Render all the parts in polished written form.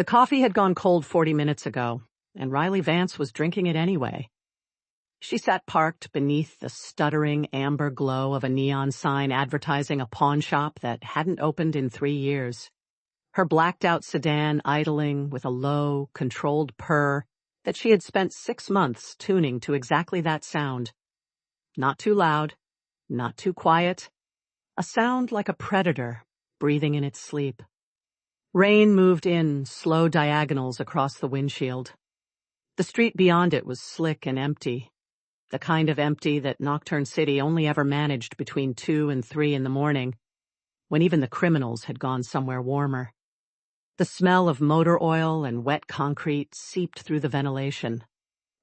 The coffee had gone cold 40 minutes ago, and Riley Vance was drinking it anyway. She sat parked beneath the stuttering amber glow of a neon sign advertising a pawn shop that hadn't opened in 3 years. Her blacked-out sedan idling with a low, controlled purr that she had spent 6 months tuning to exactly that sound. Not too loud, not too quiet, a sound like a predator breathing in its sleep. Rain moved in slow diagonals across the windshield. The street beyond it was slick and empty, the kind of empty that Nocturne City only ever managed between 2 and 3 in the morning, when even the criminals had gone somewhere warmer. The smell of motor oil and wet concrete seeped through the ventilation.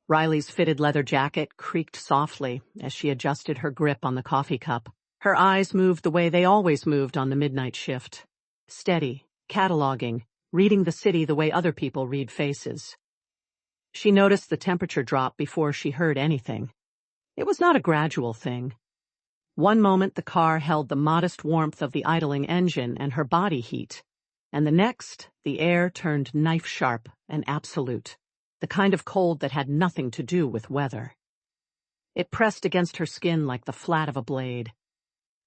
Riley's fitted leather jacket creaked softly as she adjusted her grip on the coffee cup. Her eyes moved the way they always moved on the midnight shift. Steady, cataloging, reading the city the way other people read faces. She noticed the temperature drop before she heard anything. It was not a gradual thing. One moment the car held the modest warmth of the idling engine and her body heat, and the next the air turned knife-sharp and absolute, the kind of cold that had nothing to do with weather. It pressed against her skin like the flat of a blade.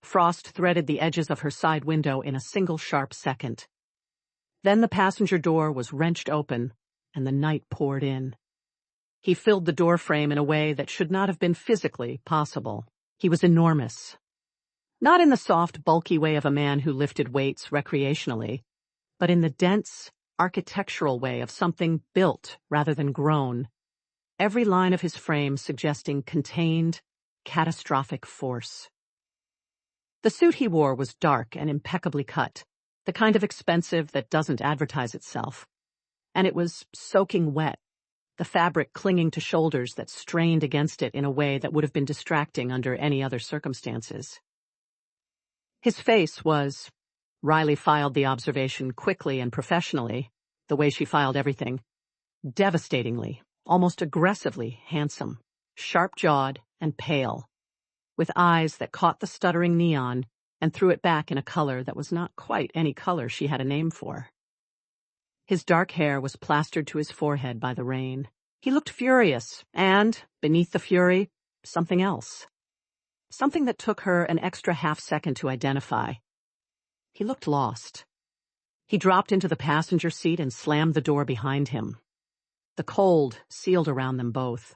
Frost threaded the edges of her side window in a single sharp second. Then the passenger door was wrenched open, and the night poured in. He filled the door frame in a way that should not have been physically possible. He was enormous. Not in the soft, bulky way of a man who lifted weights recreationally, but in the dense, architectural way of something built rather than grown, every line of his frame suggesting contained, catastrophic force. The suit he wore was dark and impeccably cut, the kind of expensive that doesn't advertise itself. And it was soaking wet, the fabric clinging to shoulders that strained against it in a way that would have been distracting under any other circumstances. His face was, Riley filed the observation quickly and professionally, the way she filed everything, devastatingly, almost aggressively handsome, sharp-jawed and pale, with eyes that caught the stuttering neon and threw it back in a color that was not quite any color she had a name for. His dark hair was plastered to his forehead by the rain. He looked furious, and, beneath the fury, something else. Something that took her an extra half-second to identify. He looked lost. He dropped into the passenger seat and slammed the door behind him. The cold sealed around them both.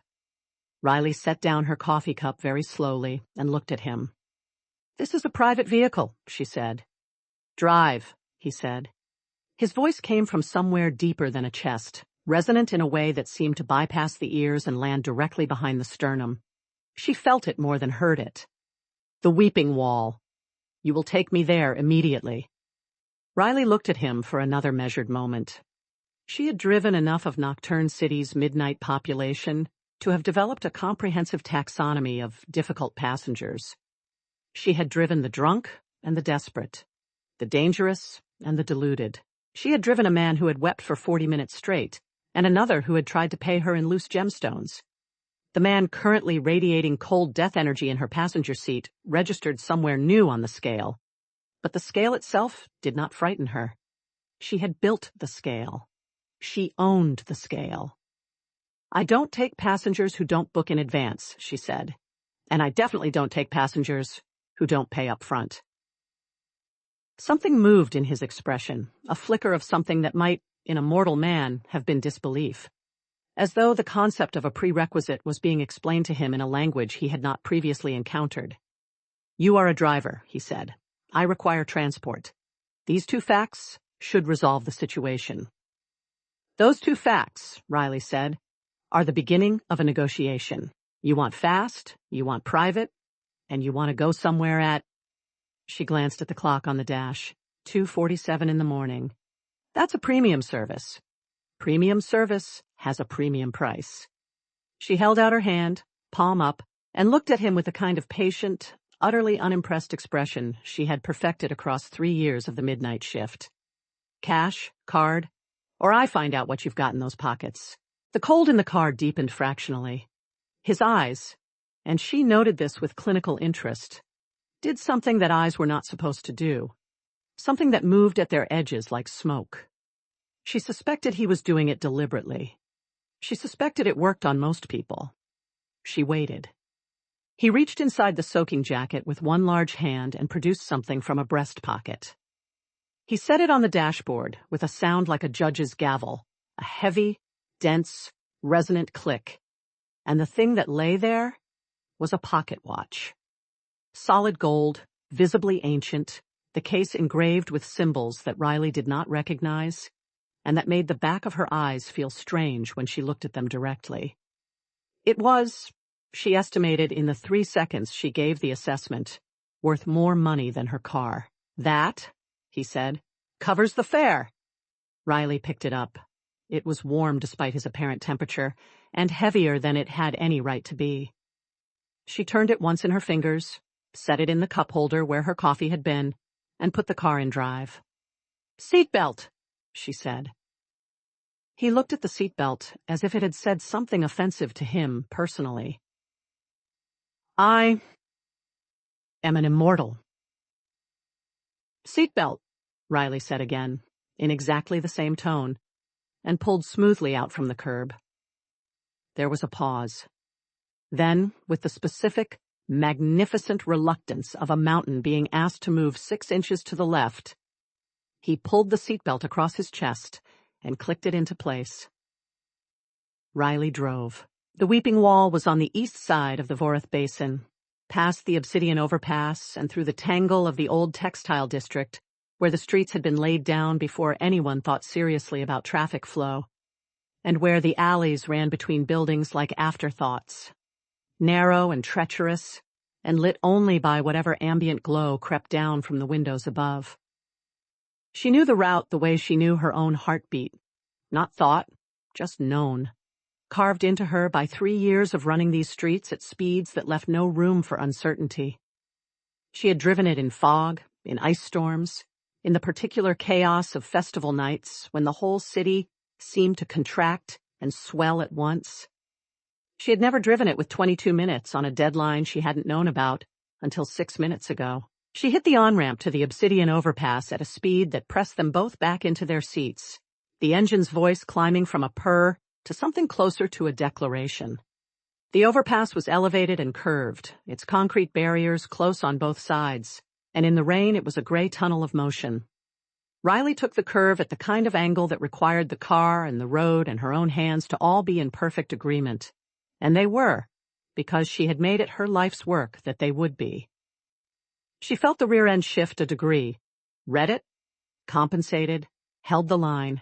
Riley set down her coffee cup very slowly and looked at him. "This is a private vehicle," she said. "Drive," he said. His voice came from somewhere deeper than a chest, resonant in a way that seemed to bypass the ears and land directly behind the sternum. She felt it more than heard it. "The weeping wall. You will take me there immediately." Riley looked at him for another measured moment. She had driven enough of Nocturne City's midnight population to have developed a comprehensive taxonomy of difficult passengers. She had driven the drunk and the desperate, the dangerous and the deluded. She had driven a man who had wept for 40 minutes straight, and another who had tried to pay her in loose gemstones. The man currently radiating cold death energy in her passenger seat registered somewhere new on the scale, but the scale itself did not frighten her. She had built the scale. She owned the scale. "I don't take passengers who don't book in advance," she said, "and I definitely don't take passengers who don't pay up front." Something moved in his expression, a flicker of something that might, in a mortal man, have been disbelief, as though the concept of a prerequisite was being explained to him in a language he had not previously encountered. "You are a driver," he said. "I require transport. These 2 facts should resolve the situation." "Those 2 facts," Riley said, "are the beginning of a negotiation. You want fast, you want private, and you want to go somewhere at—" She glanced at the clock on the dash. 2:47 in the morning. "That's a premium service. Premium service has a premium price." She held out her hand, palm up, and looked at him with the kind of patient, utterly unimpressed expression she had perfected across 3 years of the midnight shift. "Cash, card, or I find out what you've got in those pockets." The cold in the car deepened fractionally. His eyes, and she noted this with clinical interest, did something that eyes were not supposed to do, something that moved at their edges like smoke. She suspected he was doing it deliberately. She suspected it worked on most people. She waited. He reached inside the soaking jacket with one large hand and produced something from a breast pocket. He set it on the dashboard with a sound like a judge's gavel, a heavy, dense, resonant click, and the thing that lay there was a pocket watch. Solid gold, visibly ancient, the case engraved with symbols that Riley did not recognize, and that made the back of her eyes feel strange when she looked at them directly. It was, she estimated in the 3 seconds she gave the assessment, worth more money than her car. That, he said, covers the fare. Riley picked it up. It was warm despite his apparent temperature, and heavier than it had any right to be. She turned it once in her fingers, set it in the cup holder where her coffee had been, and put the car in drive. "Seatbelt," she said. He looked at the seatbelt as if it had said something offensive to him personally. "I am an immortal." "Seatbelt," Riley said again, in exactly the same tone, and pulled smoothly out from the curb. There was a pause. Then, with the specific, magnificent reluctance of a mountain being asked to move 6 inches to the left, he pulled the seatbelt across his chest and clicked it into place. Riley drove. The Weeping Wall was on the east side of the Vorith Basin, past the Obsidian Overpass and through the tangle of the old textile district, where the streets had been laid down before anyone thought seriously about traffic flow, and where the alleys ran between buildings like afterthoughts, narrow and treacherous, and lit only by whatever ambient glow crept down from the windows above. She knew the route the way she knew her own heartbeat, not thought, just known, carved into her by 3 years of running these streets at speeds that left no room for uncertainty. She had driven it in fog, in ice storms, in the particular chaos of festival nights when the whole city seemed to contract and swell at once. She had never driven it with 22 minutes on a deadline she hadn't known about until 6 minutes ago. She hit the on-ramp to the Obsidian Overpass at a speed that pressed them both back into their seats, the engine's voice climbing from a purr to something closer to a declaration. The overpass was elevated and curved, its concrete barriers close on both sides, and in the rain it was a gray tunnel of motion. Riley took the curve at the kind of angle that required the car and the road and her own hands to all be in perfect agreement. And they were, because she had made it her life's work that they would be. She felt the rear end shift a degree, read it, compensated, held the line.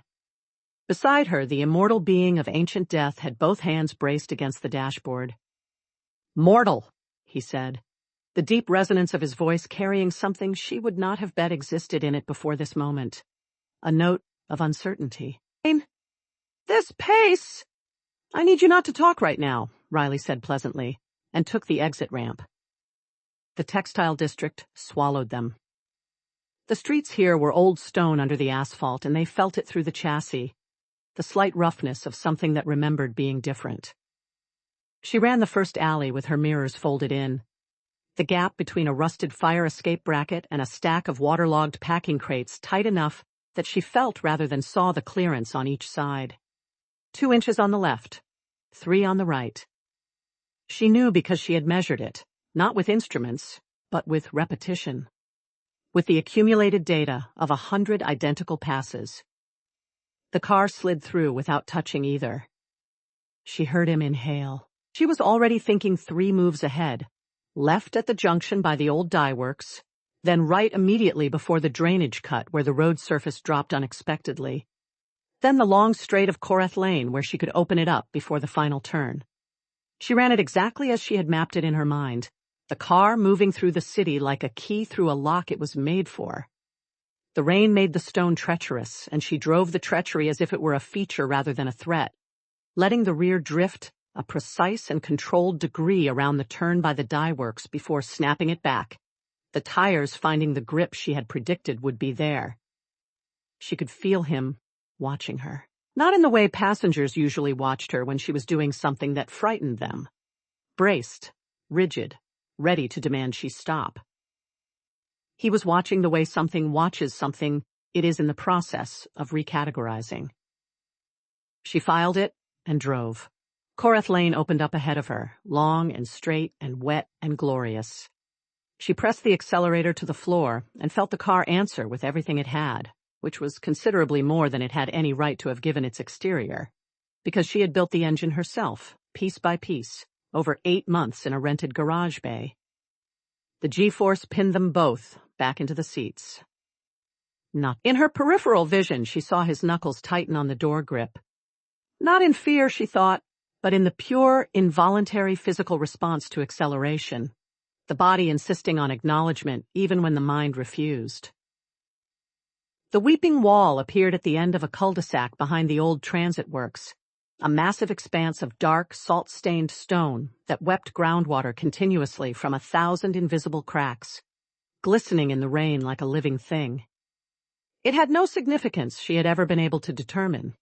Beside her, the immortal being of ancient death had both hands braced against the dashboard. "Mortal," he said, the deep resonance of his voice carrying something she would not have bet existed in it before this moment, a note of uncertainty. "This pace—" "I need you not to talk right now," Riley said pleasantly, and took the exit ramp. The textile district swallowed them. The streets here were old stone under the asphalt, and they felt it through the chassis, the slight roughness of something that remembered being different. She ran the first alley with her mirrors folded in, the gap between a rusted fire escape bracket and a stack of waterlogged packing crates tight enough that she felt rather than saw the clearance on each side. 2 inches on the left, 3 on the right. She knew because she had measured it, not with instruments, but with repetition, with the accumulated data of 100 identical passes. The car slid through without touching either. She heard him inhale. She was already thinking 3 moves ahead, left at the junction by the old dye works, then right immediately before the drainage cut where the road surface dropped unexpectedly, then the long straight of Koreth Lane where she could open it up before the final turn. She ran it exactly as she had mapped it in her mind, the car moving through the city like a key through a lock it was made for. The rain made the stone treacherous, and she drove the treachery as if it were a feature rather than a threat, letting the rear drift a precise and controlled degree around the turn by the dye works before snapping it back, the tires finding the grip she had predicted would be there. She could feel him watching her, not in the way passengers usually watched her when she was doing something that frightened them. Braced, rigid, ready to demand she stop. He was watching the way something watches something It is in the process of recategorizing. She filed it and drove. Korath Lane opened up ahead of her, long and straight and wet and glorious. She pressed the accelerator to the floor and felt the car answer with everything it had, which was considerably more than it had any right to have given its exterior, because she had built the engine herself, piece by piece, over 8 months in a rented garage bay. The G-force pinned them both back into the seats. In her peripheral vision, she saw his knuckles tighten on the door grip. Not in fear, she thought, but in the pure, involuntary physical response to acceleration, the body insisting on acknowledgement even when the mind refused. The weeping wall appeared at the end of a cul-de-sac behind the old transit works, a massive expanse of dark, salt-stained stone that wept groundwater continuously from 1,000 invisible cracks, glistening in the rain like a living thing. It had no significance she had ever been able to determine.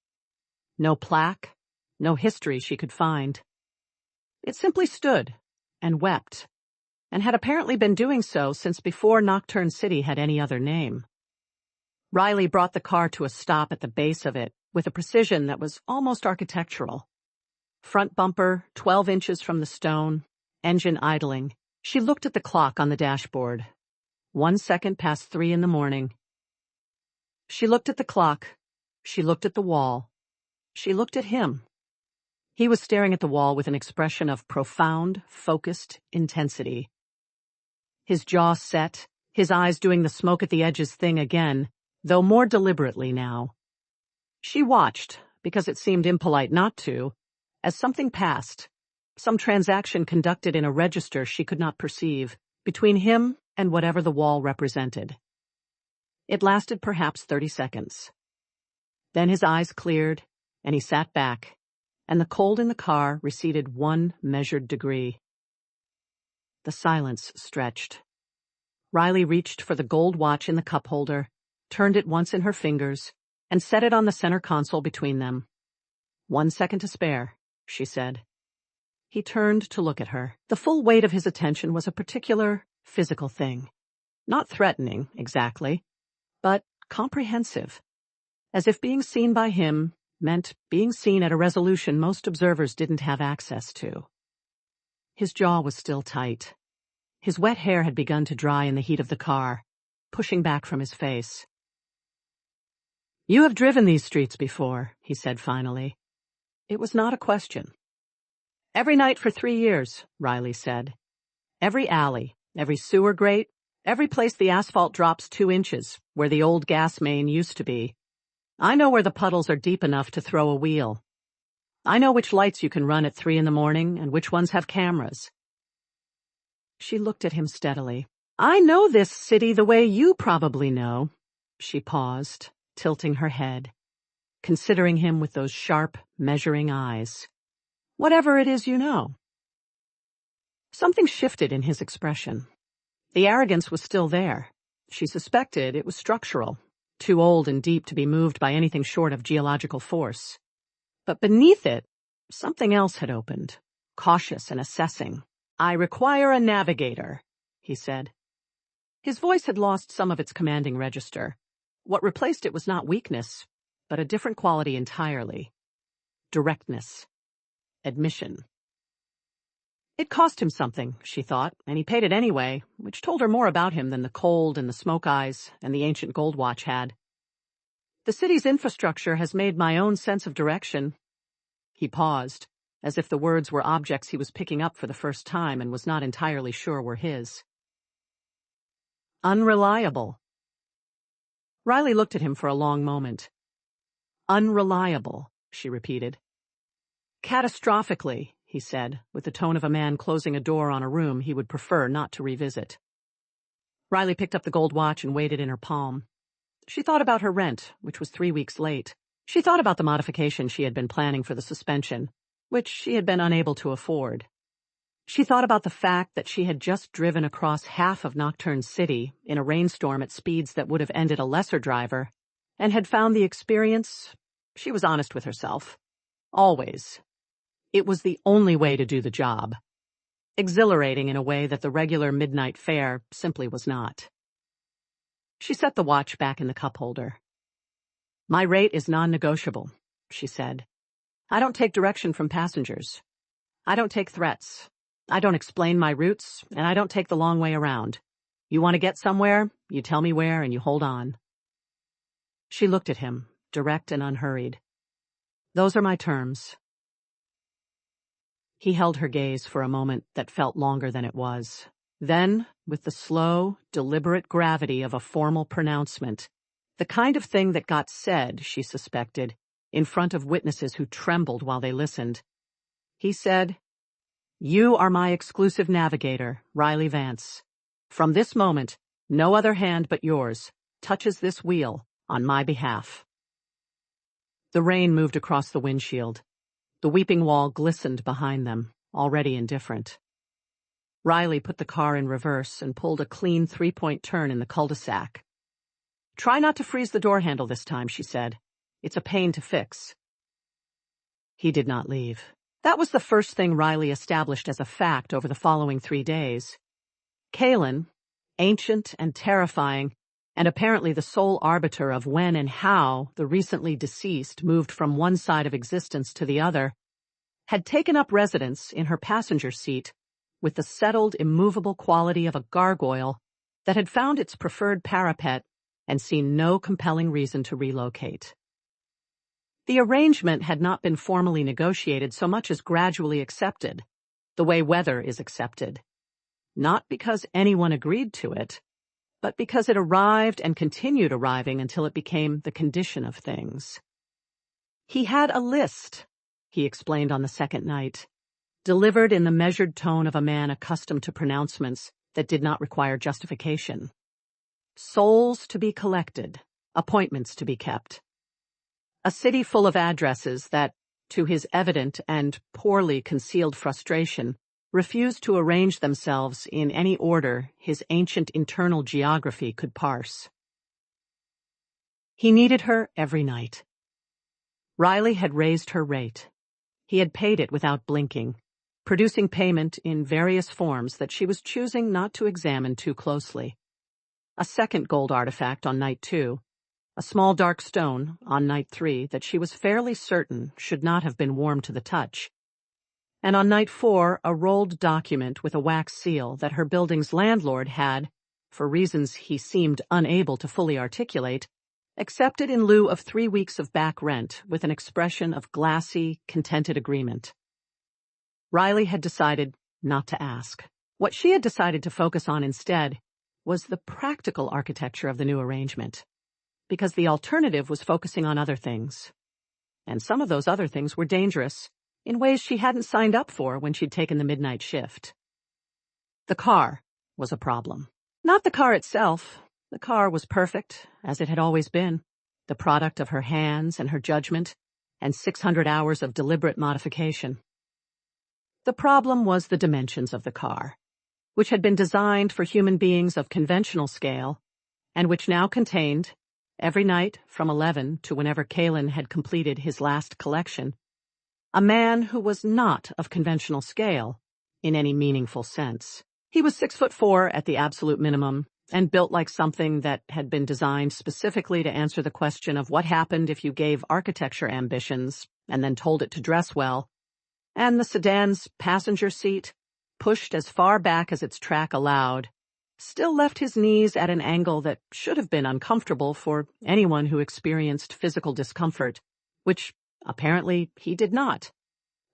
No plaque, no history she could find. It simply stood and wept, and had apparently been doing so since before Nocturne City had any other name. Riley brought the car to a stop at the base of it with a precision that was almost architectural. Front bumper, 12 inches from the stone, engine idling. She looked at the clock on the dashboard. 1 second past 3 in the morning. She looked at the clock. She looked at the wall. She looked at him. He was staring at the wall with an expression of profound, focused intensity. His jaw set, his eyes doing the smoke at the edges thing again, though more deliberately now. She watched, because it seemed impolite not to, as something passed, some transaction conducted in a register she could not perceive, between him and whatever the wall represented. It lasted perhaps 30 seconds. Then his eyes cleared, and he sat back, and the cold in the car receded 1 measured degree. The silence stretched. Riley reached for the gold watch in the cup holder, turned it once in her fingers, and set it on the center console between them. 1 second to spare, she said. He turned to look at her. The full weight of his attention was a particular, physical thing. Not threatening, exactly, but comprehensive. As if being seen by him meant being seen at a resolution most observers didn't have access to. His jaw was still tight. His wet hair had begun to dry in the heat of the car, pushing back from his face. "You have driven these streets before," he said finally. It was not a question. "Every night for 3 years," Riley said. "Every alley, every sewer grate, every place the asphalt drops 2 inches, where the old gas main used to be. I know where the puddles are deep enough to throw a wheel. I know which lights you can run at 3 in the morning and which ones have cameras." She looked at him steadily. "I know this city the way you probably know." She paused, tilting her head, considering him with those sharp, measuring eyes. "Whatever it is you know." Something shifted in his expression. The arrogance was still there. She suspected it was structural, too old and deep to be moved by anything short of geological force. But beneath it, something else had opened, cautious and assessing. "I require a navigator," he said. His voice had lost some of its commanding register. What replaced it was not weakness, but a different quality entirely. Directness. Admission. It cost him something, she thought, and he paid it anyway, which told her more about him than the cold and the smoke eyes and the ancient gold watch had. "The city's infrastructure has made my own sense of direction." He paused, as if the words were objects he was picking up for the first time and was not entirely sure were his. "Unreliable." Riley looked at him for a long moment. "Unreliable," she repeated. "Catastrophically," he said, with the tone of a man closing a door on a room he would prefer not to revisit. Riley picked up the gold watch and weighed it in her palm. She thought about her rent, which was 3 weeks late. She thought about the modification she had been planning for the suspension, which she had been unable to afford. She thought about the fact that she had just driven across half of Nocturne City in a rainstorm at speeds that would have ended a lesser driver, and had found the experience, she was honest with herself, always. It was the only way to do the job. Exhilarating in a way that the regular midnight fare simply was not. She set the watch back in the cup holder. My rate is non-negotiable, she said. I don't take direction from passengers. I don't take threats. I don't explain my routes, and I don't take the long way around. You want to get somewhere, you tell me where, and you hold on. She looked at him, direct and unhurried. Those are my terms. He held her gaze for a moment that felt longer than it was. Then, with the slow, deliberate gravity of a formal pronouncement, the kind of thing that got said, she suspected, in front of witnesses who trembled while they listened, he said, You are my exclusive navigator, Riley Vance. From this moment, no other hand but yours touches this wheel on my behalf. The rain moved across the windshield. The weeping wall glistened behind them, already indifferent. Riley put the car in reverse and pulled a clean three-point turn in the cul-de-sac. Try not to freeze the door handle this time, she said. It's a pain to fix. He did not leave. That was the first thing Riley established as a fact over the following 3 days. Kaelen, ancient and terrifying, and apparently the sole arbiter of when and how the recently deceased moved from one side of existence to the other, had taken up residence in her passenger seat with the settled, immovable quality of a gargoyle that had found its preferred parapet and seen no compelling reason to relocate. The arrangement had not been formally negotiated so much as gradually accepted, the way weather is accepted. Not because anyone agreed to it, but because it arrived and continued arriving until it became the condition of things. He had a list, he explained on the second night, delivered in the measured tone of a man accustomed to pronouncements that did not require justification. Souls to be collected, appointments to be kept. A city full of addresses that, to his evident and poorly concealed frustration, refused to arrange themselves in any order his ancient internal geography could parse. He needed her every night. Riley had raised her rate. He had paid it without blinking, producing payment in various forms that she was choosing not to examine too closely. A second gold artifact on night 2, a small dark stone on night 3 that she was fairly certain should not have been warm to the touch, and on night 4 a rolled document with a wax seal that her building's landlord had, for reasons he seemed unable to fully articulate, accepted in lieu of 3 weeks of back rent with an expression of glassy, contented agreement. Riley had decided not to ask. What she had decided to focus on instead was the practical architecture of the new arrangement, because the alternative was focusing on other things. And some of those other things were dangerous, in ways she hadn't signed up for when she'd taken the midnight shift. The car was a problem. Not the car itself. The car was perfect, as it had always been, the product of her hands and her judgment, and 600 hours of deliberate modification. The problem was the dimensions of the car, which had been designed for human beings of conventional scale, and which now contained, every night from 11 to whenever Kaelen had completed his last collection, a man who was not of conventional scale in any meaningful sense. He was 6'4" at the absolute minimum, and built like something that had been designed specifically to answer the question of what happened if you gave architecture ambitions and then told it to dress well, and the sedan's passenger seat, pushed as far back as its track allowed, still left his knees at an angle that should have been uncomfortable for anyone who experienced physical discomfort, which apparently he did not,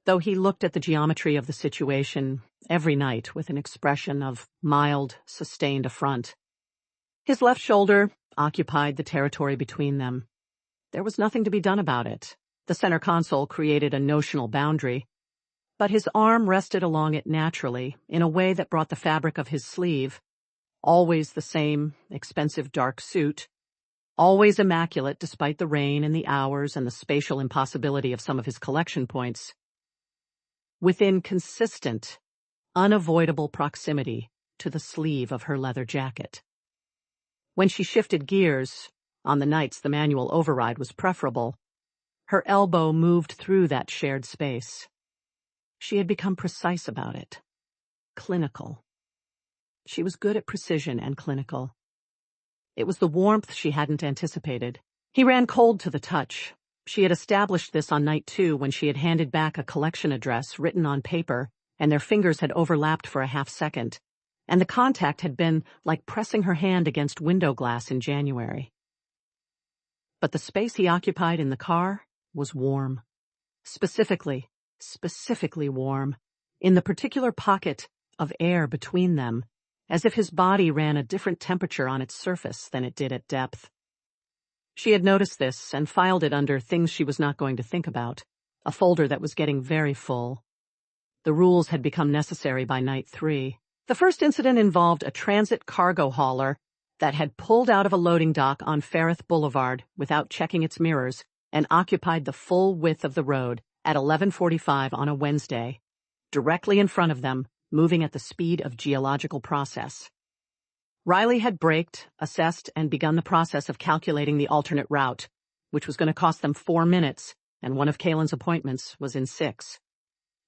though he looked at the geometry of the situation every night with an expression of mild, sustained affront. His left shoulder occupied the territory between them. There was nothing to be done about it. The center console created a notional boundary, but his arm rested along it naturally in a way that brought the fabric of his sleeve, always the same expensive dark suit, always immaculate despite the rain and the hours and the spatial impossibility of some of his collection points, within consistent, unavoidable proximity to the sleeve of her leather jacket. When she shifted gears, on the nights the manual override was preferable, her elbow moved through that shared space. She had become precise about it. Clinical. She was good at precision and clinical. It was the warmth she hadn't anticipated, He ran cold to the touch. She had established this on night 2 when she had handed back a collection address written on paper, and their fingers had overlapped for a half-second, and the contact had been like pressing her hand against window glass in January. But the space he occupied in the car was warm. Specifically warm, in the particular pocket of air between them, as if his body ran a different temperature on its surface than it did at depth. She had noticed this and filed it under things she was not going to think about, a folder that was getting very full. The rules had become necessary by night 3. The first incident involved a transit cargo hauler that had pulled out of a loading dock on Ferreth Boulevard without checking its mirrors and occupied the full width of the road at 11:45 on a Wednesday, directly in front of them, moving at the speed of geological process. Riley had braked, assessed, and begun the process of calculating the alternate route, which was going to cost them 4 minutes, and one of Kaelen's appointments was in 6.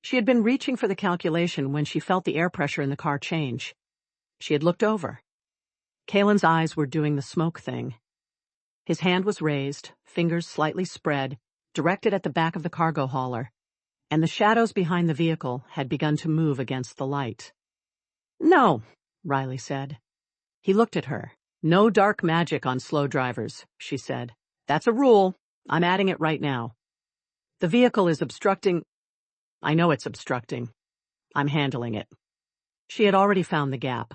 She had been reaching for the calculation when she felt the air pressure in the car change. She had looked over. Kaelen's eyes were doing the smoke thing. His hand was raised, fingers slightly spread, directed at the back of the cargo hauler, and the shadows behind the vehicle had begun to move against the light. "No," Riley said. He looked at her. "No dark magic on slow drivers," she said. "That's a rule. I'm adding it right now. The vehicle is obstructing—" "I know it's obstructing. I'm handling it." She had already found the gap.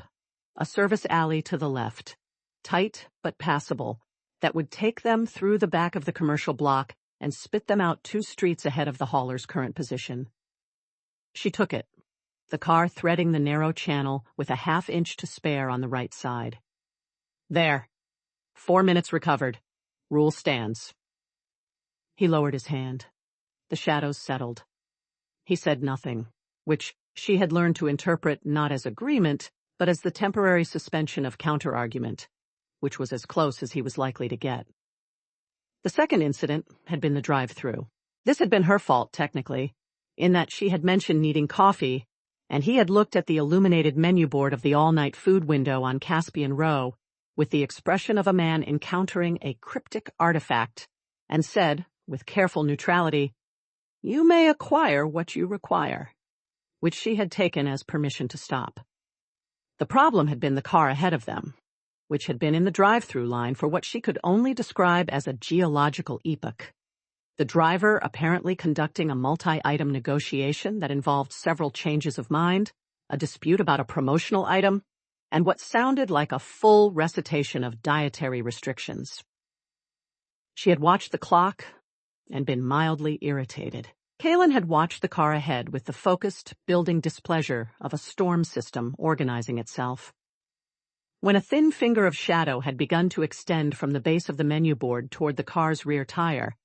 A service alley to the left, tight but passable, that would take them through the back of the commercial block and spit them out 2 streets ahead of the hauler's current position. She took it, the car threading the narrow channel with a half-inch to spare on the right side. "There. 4 minutes recovered. Rule stands." He lowered his hand. The shadows settled. He said nothing, which she had learned to interpret not as agreement, but as the temporary suspension of counter-argument, which was as close as he was likely to get. The second incident had been the drive-thru. This had been her fault, technically, in that she had mentioned needing coffee, and he had looked at the illuminated menu board of the all-night food window on Caspian Row with the expression of a man encountering a cryptic artifact, and said, with careful neutrality, "You may acquire what you require," which she had taken as permission to stop. The problem had been the car ahead of them, which had been in the drive-thru line for what she could only describe as a geological epoch. The driver apparently conducting a multi-item negotiation that involved several changes of mind, a dispute about a promotional item, and what sounded like a full recitation of dietary restrictions. She had watched the clock and been mildly irritated. Kaelen had watched the car ahead with the focused, building displeasure of a storm system organizing itself. When a thin finger of shadow had begun to extend from the base of the menu board toward the car's rear tire,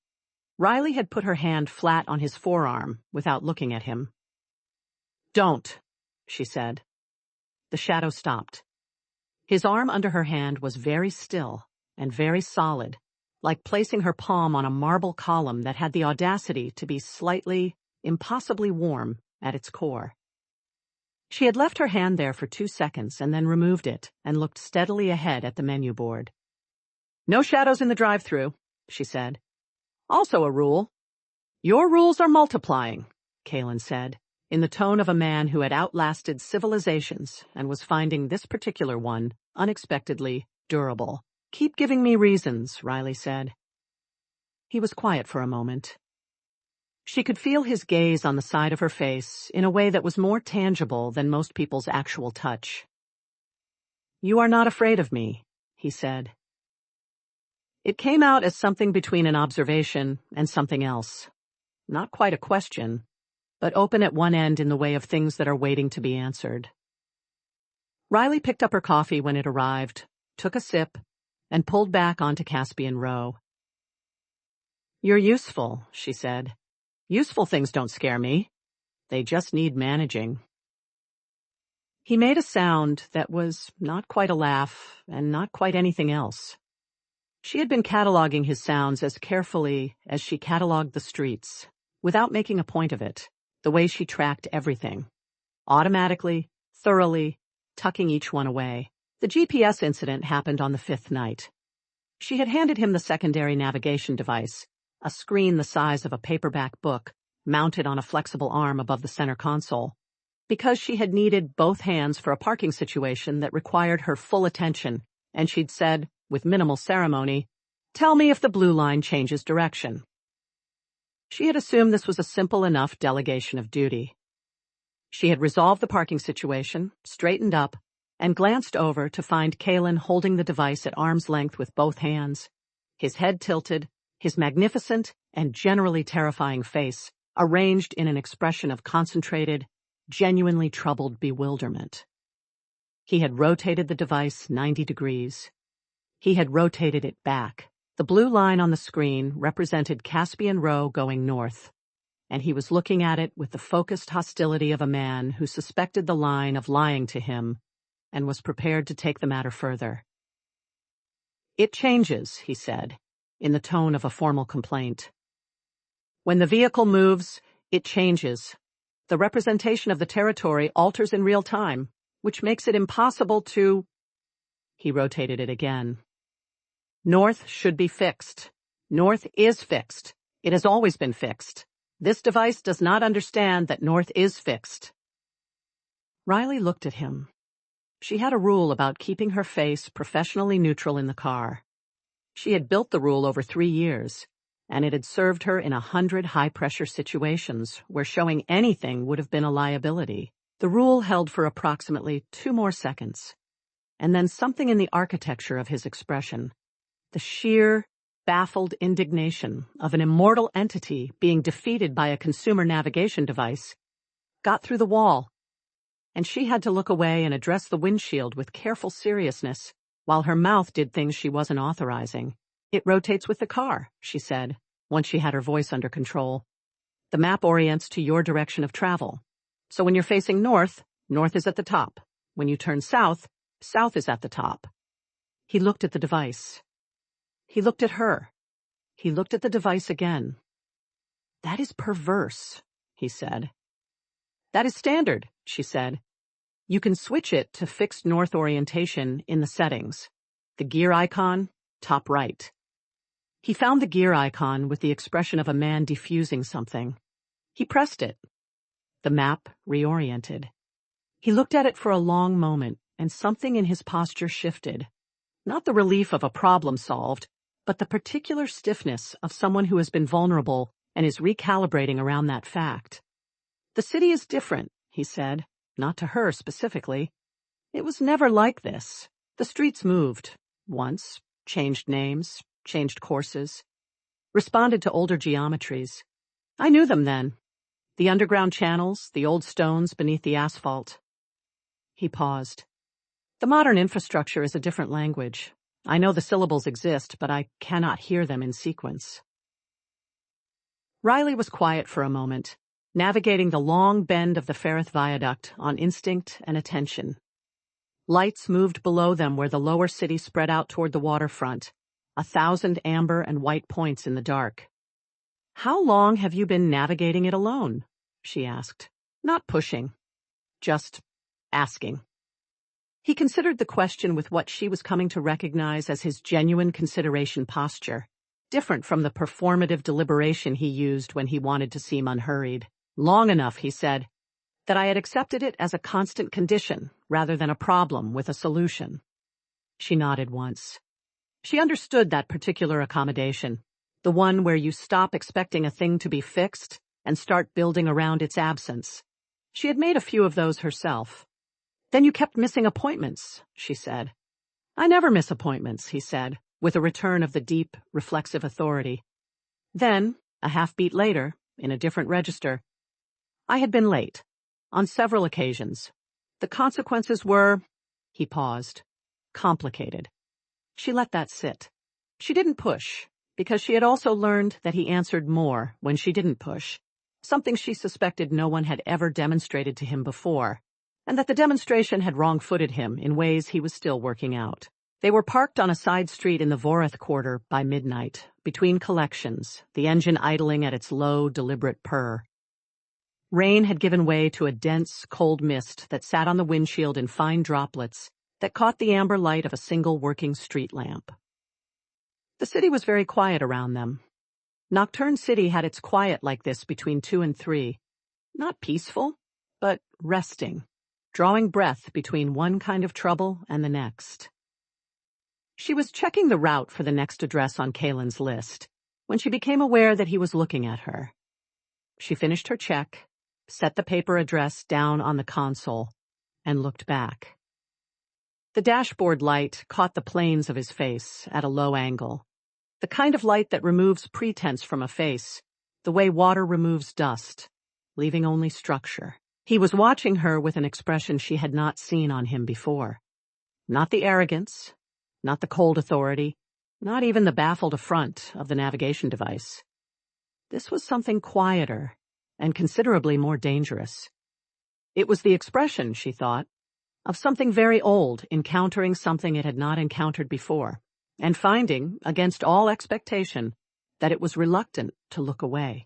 Riley had put her hand flat on his forearm without looking at him. "Don't," she said. The shadow stopped. His arm under her hand was very still and very solid, like placing her palm on a marble column that had the audacity to be slightly, impossibly warm at its core. She had left her hand there for 2 seconds and then removed it and looked steadily ahead at the menu board. "No shadows in the drive-thru," she said. "Also a rule." "Your rules are multiplying," Kaelen said, in the tone of a man who had outlasted civilizations and was finding this particular one unexpectedly durable. "Keep giving me reasons," Riley said. He was quiet for a moment. She could feel his gaze on the side of her face in a way that was more tangible than most people's actual touch. "You are not afraid of me," he said. It came out as something between an observation and something else. Not quite a question, but open at one end in the way of things that are waiting to be answered. Riley picked up her coffee when it arrived, took a sip, and pulled back onto Caspian Row. "You're useful," she said. "Useful things don't scare me. They just need managing." He made a sound that was not quite a laugh and not quite anything else. She had been cataloging his sounds as carefully as she cataloged the streets, without making a point of it, the way she tracked everything. Automatically, thoroughly, tucking each one away. The GPS incident happened on the 5th night. She had handed him the secondary navigation device, a screen the size of a paperback book, mounted on a flexible arm above the center console, because she had needed both hands for a parking situation that required her full attention, and she'd said, with minimal ceremony, "Tell me if the blue line changes direction." She had assumed this was a simple enough delegation of duty. She had resolved the parking situation, straightened up, and glanced over to find Kaelen holding the device at arm's length with both hands, his head tilted, his magnificent and generally terrifying face arranged in an expression of concentrated, genuinely troubled bewilderment. He had rotated the device 90 degrees. He had rotated it back. The blue line on the screen represented Caspian Row going north, and he was looking at it with the focused hostility of a man who suspected the line of lying to him and was prepared to take the matter further. "It changes," he said, in the tone of a formal complaint. "When the vehicle moves, it changes. The representation of the territory alters in real time, which makes it impossible to—" He rotated it again. "North should be fixed. North is fixed. It has always been fixed. This device does not understand that north is fixed." Riley looked at him. She had a rule about keeping her face professionally neutral in the car. She had built the rule over 3 years, and it had served her in 100 high-pressure situations where showing anything would have been a liability. The rule held for approximately 2 more seconds, and then something in the architecture of his expression, the sheer, baffled indignation of an immortal entity being defeated by a consumer navigation device, got through the wall, and she had to look away and address the windshield with careful seriousness while her mouth did things she wasn't authorizing. "It rotates with the car," she said, once she had her voice under control. "The map orients to your direction of travel. So when you're facing north, north is at the top. When you turn south, south is at the top." He looked at the device. He looked at her. He looked at the device again. "That is perverse," he said. "That is standard," she said. "You can switch it to fixed north orientation in the settings. The gear icon, top right." He found the gear icon with the expression of a man defusing something. He pressed it. The map reoriented. He looked at it for a long moment, and something in his posture shifted. Not the relief of a problem solved, but the particular stiffness of someone who has been vulnerable and is recalibrating around that fact. "The city is different," he said, not to her specifically. "It was never like this. The streets moved, once, changed names, changed courses, responded to older geometries. I knew them then. The underground channels, the old stones beneath the asphalt." He paused. "The modern infrastructure is a different language. I know the syllables exist, but I cannot hear them in sequence." Riley was quiet for a moment, navigating the long bend of the Ferrith Viaduct on instinct and attention. Lights moved below them where the lower city spread out toward the waterfront, 1,000 amber and white points in the dark. "How long have you been navigating it alone?" she asked. Not pushing, just asking. He considered the question with what she was coming to recognize as his genuine consideration posture, different from the performative deliberation he used when he wanted to seem unhurried. "Long enough," he said, "that I had accepted it as a constant condition rather than a problem with a solution." She nodded once. She understood that particular accommodation, the one where you stop expecting a thing to be fixed and start building around its absence. She had made a few of those herself. "Then you kept missing appointments," she said. "I never miss appointments," he said, with a return of the deep, reflexive authority. Then, a half-beat later, in a different register, "I had been late, on several occasions. The consequences were—" He paused. "Complicated." She let that sit. She didn't push, because she had also learned that he answered more when she didn't push, something she suspected no one had ever demonstrated to him before, and that the demonstration had wrong-footed him in ways he was still working out. They were parked on a side street in the Voreth quarter by midnight, between collections, the engine idling at its low, deliberate purr. Rain had given way to a dense, cold mist that sat on the windshield in fine droplets that caught the amber light of a single working street lamp. The city was very quiet around them. Nocturne City had its quiet like this between 2 and 3. Not peaceful, but resting, drawing breath between one kind of trouble and the next. She was checking the route for the next address on Kaelen's list when she became aware that he was looking at her. She finished her check, set the paper address down on the console, and looked back. The dashboard light caught the planes of his face at a low angle, the kind of light that removes pretense from a face, the way water removes dust, leaving only structure. He was watching her with an expression she had not seen on him before. Not the arrogance, not the cold authority, not even the baffled affront of the navigation device. This was something quieter and considerably more dangerous. It was the expression, she thought, of something very old encountering something it had not encountered before, and finding, against all expectation, that it was reluctant to look away.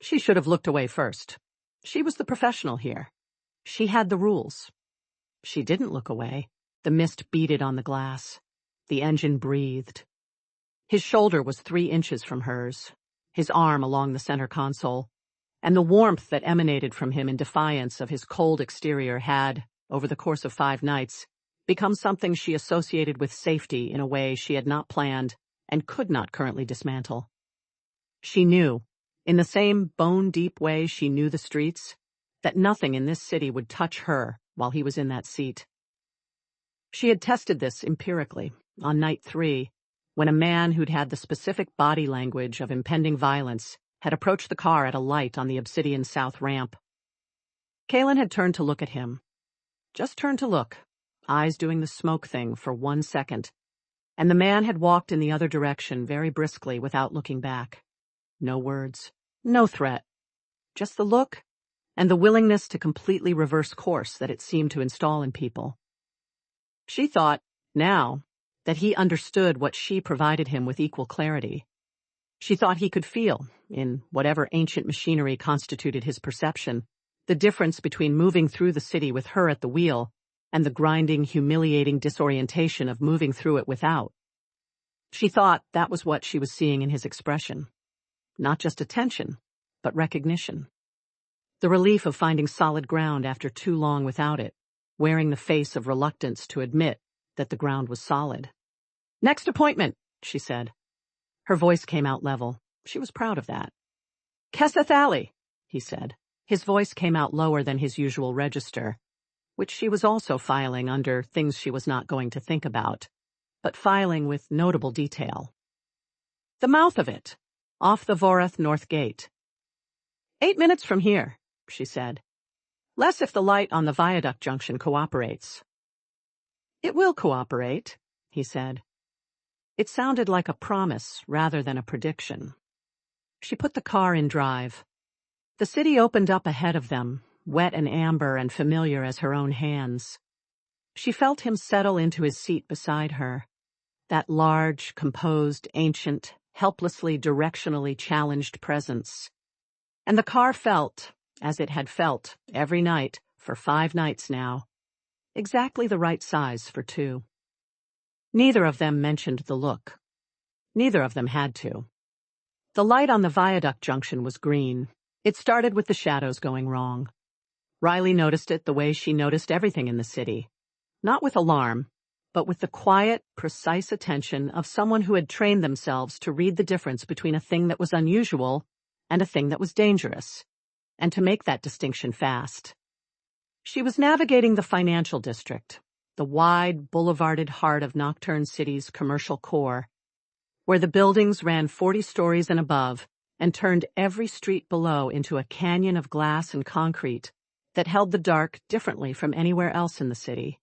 She should have looked away first. She was the professional here. She had the rules. She didn't look away. The mist beaded on the glass. The engine breathed. His shoulder was 3 inches from hers, his arm along the center console, and the warmth that emanated from him in defiance of his cold exterior had, over the course of 5 nights, become something she associated with safety in a way she had not planned and could not currently dismantle. She knew, in the same bone-deep way she knew the streets, that nothing in this city would touch her while he was in that seat. She had tested this empirically on night 3, when a man who'd had the specific body language of impending violence had approached the car at a light on the Obsidian South ramp. Kaelen had turned to look at him. Just turned to look, eyes doing the smoke thing for 1 second, and the man had walked in the other direction very briskly without looking back. No words, no threat, just the look and the willingness to completely reverse course that it seemed to install in people. She thought, now, that he understood what she provided him with equal clarity. She thought he could feel, in whatever ancient machinery constituted his perception, the difference between moving through the city with her at the wheel and the grinding, humiliating disorientation of moving through it without. She thought that was what she was seeing in his expression. Not just attention, but recognition. The relief of finding solid ground after too long without it, wearing the face of reluctance to admit that the ground was solid. "Next appointment," she said. Her voice came out level. She was proud of that. "Kesseth Alley," he said. His voice came out lower than his usual register, which she was also filing under things she was not going to think about, but filing with notable detail. "The mouth of it, off the Voreth North Gate." 8 minutes from here," she said. "Less if the light on the viaduct junction cooperates." "It will cooperate," he said. It sounded like a promise rather than a prediction. She put the car in drive. The city opened up ahead of them, wet and amber and familiar as her own hands. She felt him settle into his seat beside her, that large, composed, ancient, helplessly directionally challenged presence. And the car felt, as it had felt every night for 5 nights now, exactly the right size for 2. Neither of them mentioned the look. Neither of them had to. The light on the viaduct junction was green. It started with the shadows going wrong. Riley noticed it the way she noticed everything in the city. Not with alarm, but with the quiet, precise attention of someone who had trained themselves to read the difference between a thing that was unusual and a thing that was dangerous, and to make that distinction fast. She was navigating the financial district, the wide, boulevarded heart of Nocturne City's commercial core, where the buildings ran 40 stories and above and turned every street below into a canyon of glass and concrete that held the dark differently from anywhere else in the city.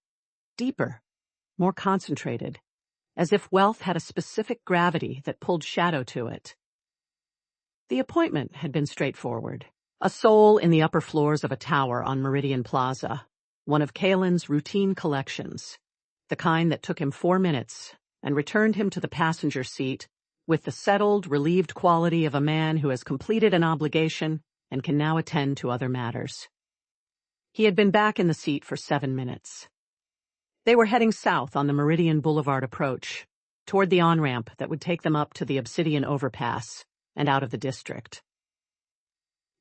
Deeper, more concentrated, as if wealth had a specific gravity that pulled shadow to it. The appointment had been straightforward. A soul in the upper floors of a tower on Meridian Plaza, one of Kaelen's routine collections, the kind that took him 4 minutes and returned him to the passenger seat with the settled, relieved quality of a man who has completed an obligation and can now attend to other matters. He had been back in the seat for 7 minutes. They were heading south on the Meridian Boulevard approach, toward the on-ramp that would take them up to the Obsidian Overpass and out of the district.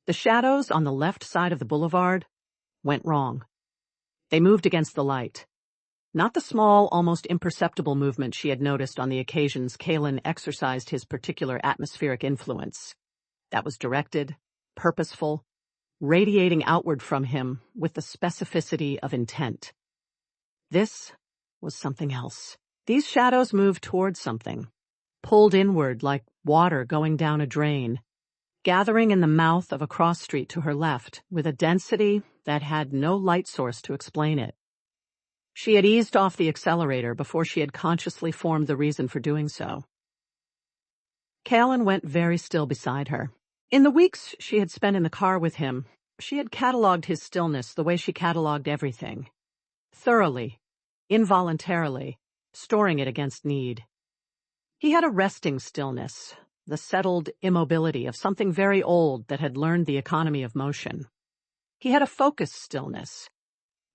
The shadows on the left side of the boulevard went wrong. They moved against the light. Not the small, almost imperceptible movement she had noticed on the occasions Kaelen exercised his particular atmospheric influence. That was directed, purposeful, radiating outward from him with the specificity of intent. This was something else. These shadows moved toward something, pulled inward like water going down a drain, gathering in the mouth of a cross street to her left with a density that had no light source to explain it. She had eased off the accelerator before she had consciously formed the reason for doing so. Kaelen went very still beside her. In the weeks she had spent in the car with him, she had catalogued his stillness the way she catalogued everything. Thoroughly, involuntarily, storing it against need. He had a resting stillness, the settled immobility of something very old that had learned the economy of motion. He had a focused stillness,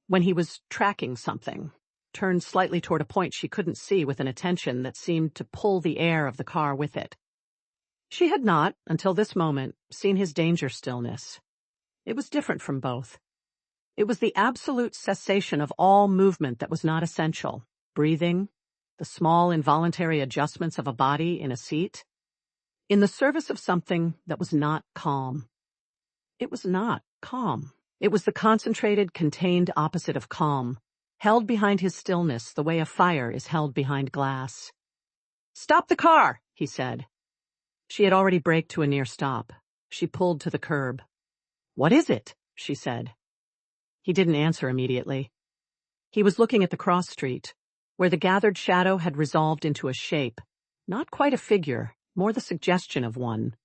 when he was tracking something, turned slightly toward a point she couldn't see with an attention that seemed to pull the air of the car with it. She had not, until this moment, seen his danger stillness. It was different from both. It was the absolute cessation of all movement that was not essential. Breathing, the small involuntary adjustments of a body in a seat, in the service of something that was not calm. It was not calm. It was the concentrated, contained opposite of calm, held behind his stillness the way a fire is held behind glass. "Stop the car," he said. She had already braked to a near stop. She pulled to the curb. "What is it?" she said. He didn't answer immediately. He was looking at the cross street, where the gathered shadow had resolved into a shape, not quite a figure, more the suggestion of one.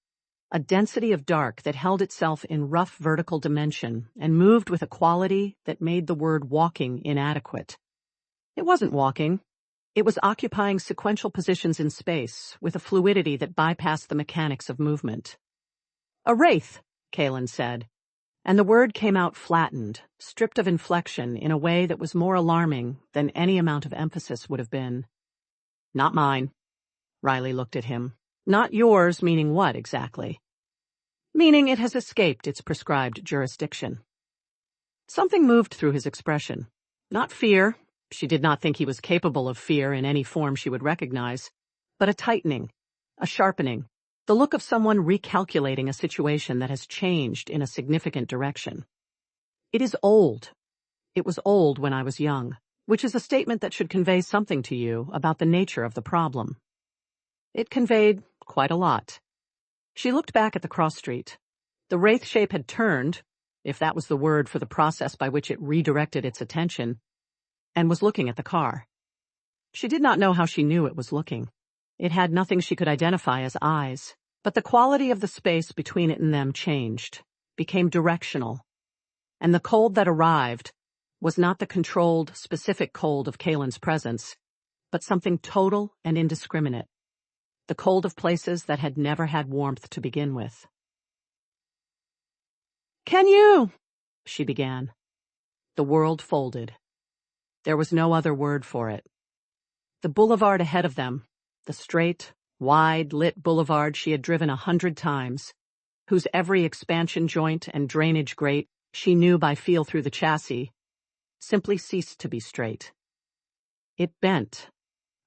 A density of dark that held itself in rough vertical dimension and moved with a quality that made the word walking inadequate. It wasn't walking. It was occupying sequential positions in space with a fluidity that bypassed the mechanics of movement. "A wraith," Kaelen said, and the word came out flattened, stripped of inflection in a way that was more alarming than any amount of emphasis would have been. "Not mine." Riley looked at him. "Not yours," meaning what exactly? "Meaning it has escaped its prescribed jurisdiction." Something moved through his expression. Not fear. She did not think he was capable of fear in any form she would recognize, but a tightening, a sharpening, the look of someone recalculating a situation that has changed in a significant direction. "It is old. It was old when I was young," which is a statement that should convey something to you about the nature of the problem. It conveyed quite a lot. She looked back at the cross street. The wraith shape had turned, if that was the word for the process by which it redirected its attention, and was looking at the car. She did not know how she knew it was looking. It had nothing she could identify as eyes, but the quality of the space between it and them changed, became directional, and the cold that arrived was not the controlled, specific cold of Kaelen's presence, but something total and indiscriminate. The cold of places that had never had warmth to begin with. "Can you?" she began. The world folded. There was no other word for it. The boulevard ahead of them, the straight, wide, lit boulevard she had driven 100 times, whose every expansion joint and drainage grate she knew by feel through the chassis, simply ceased to be straight. It bent.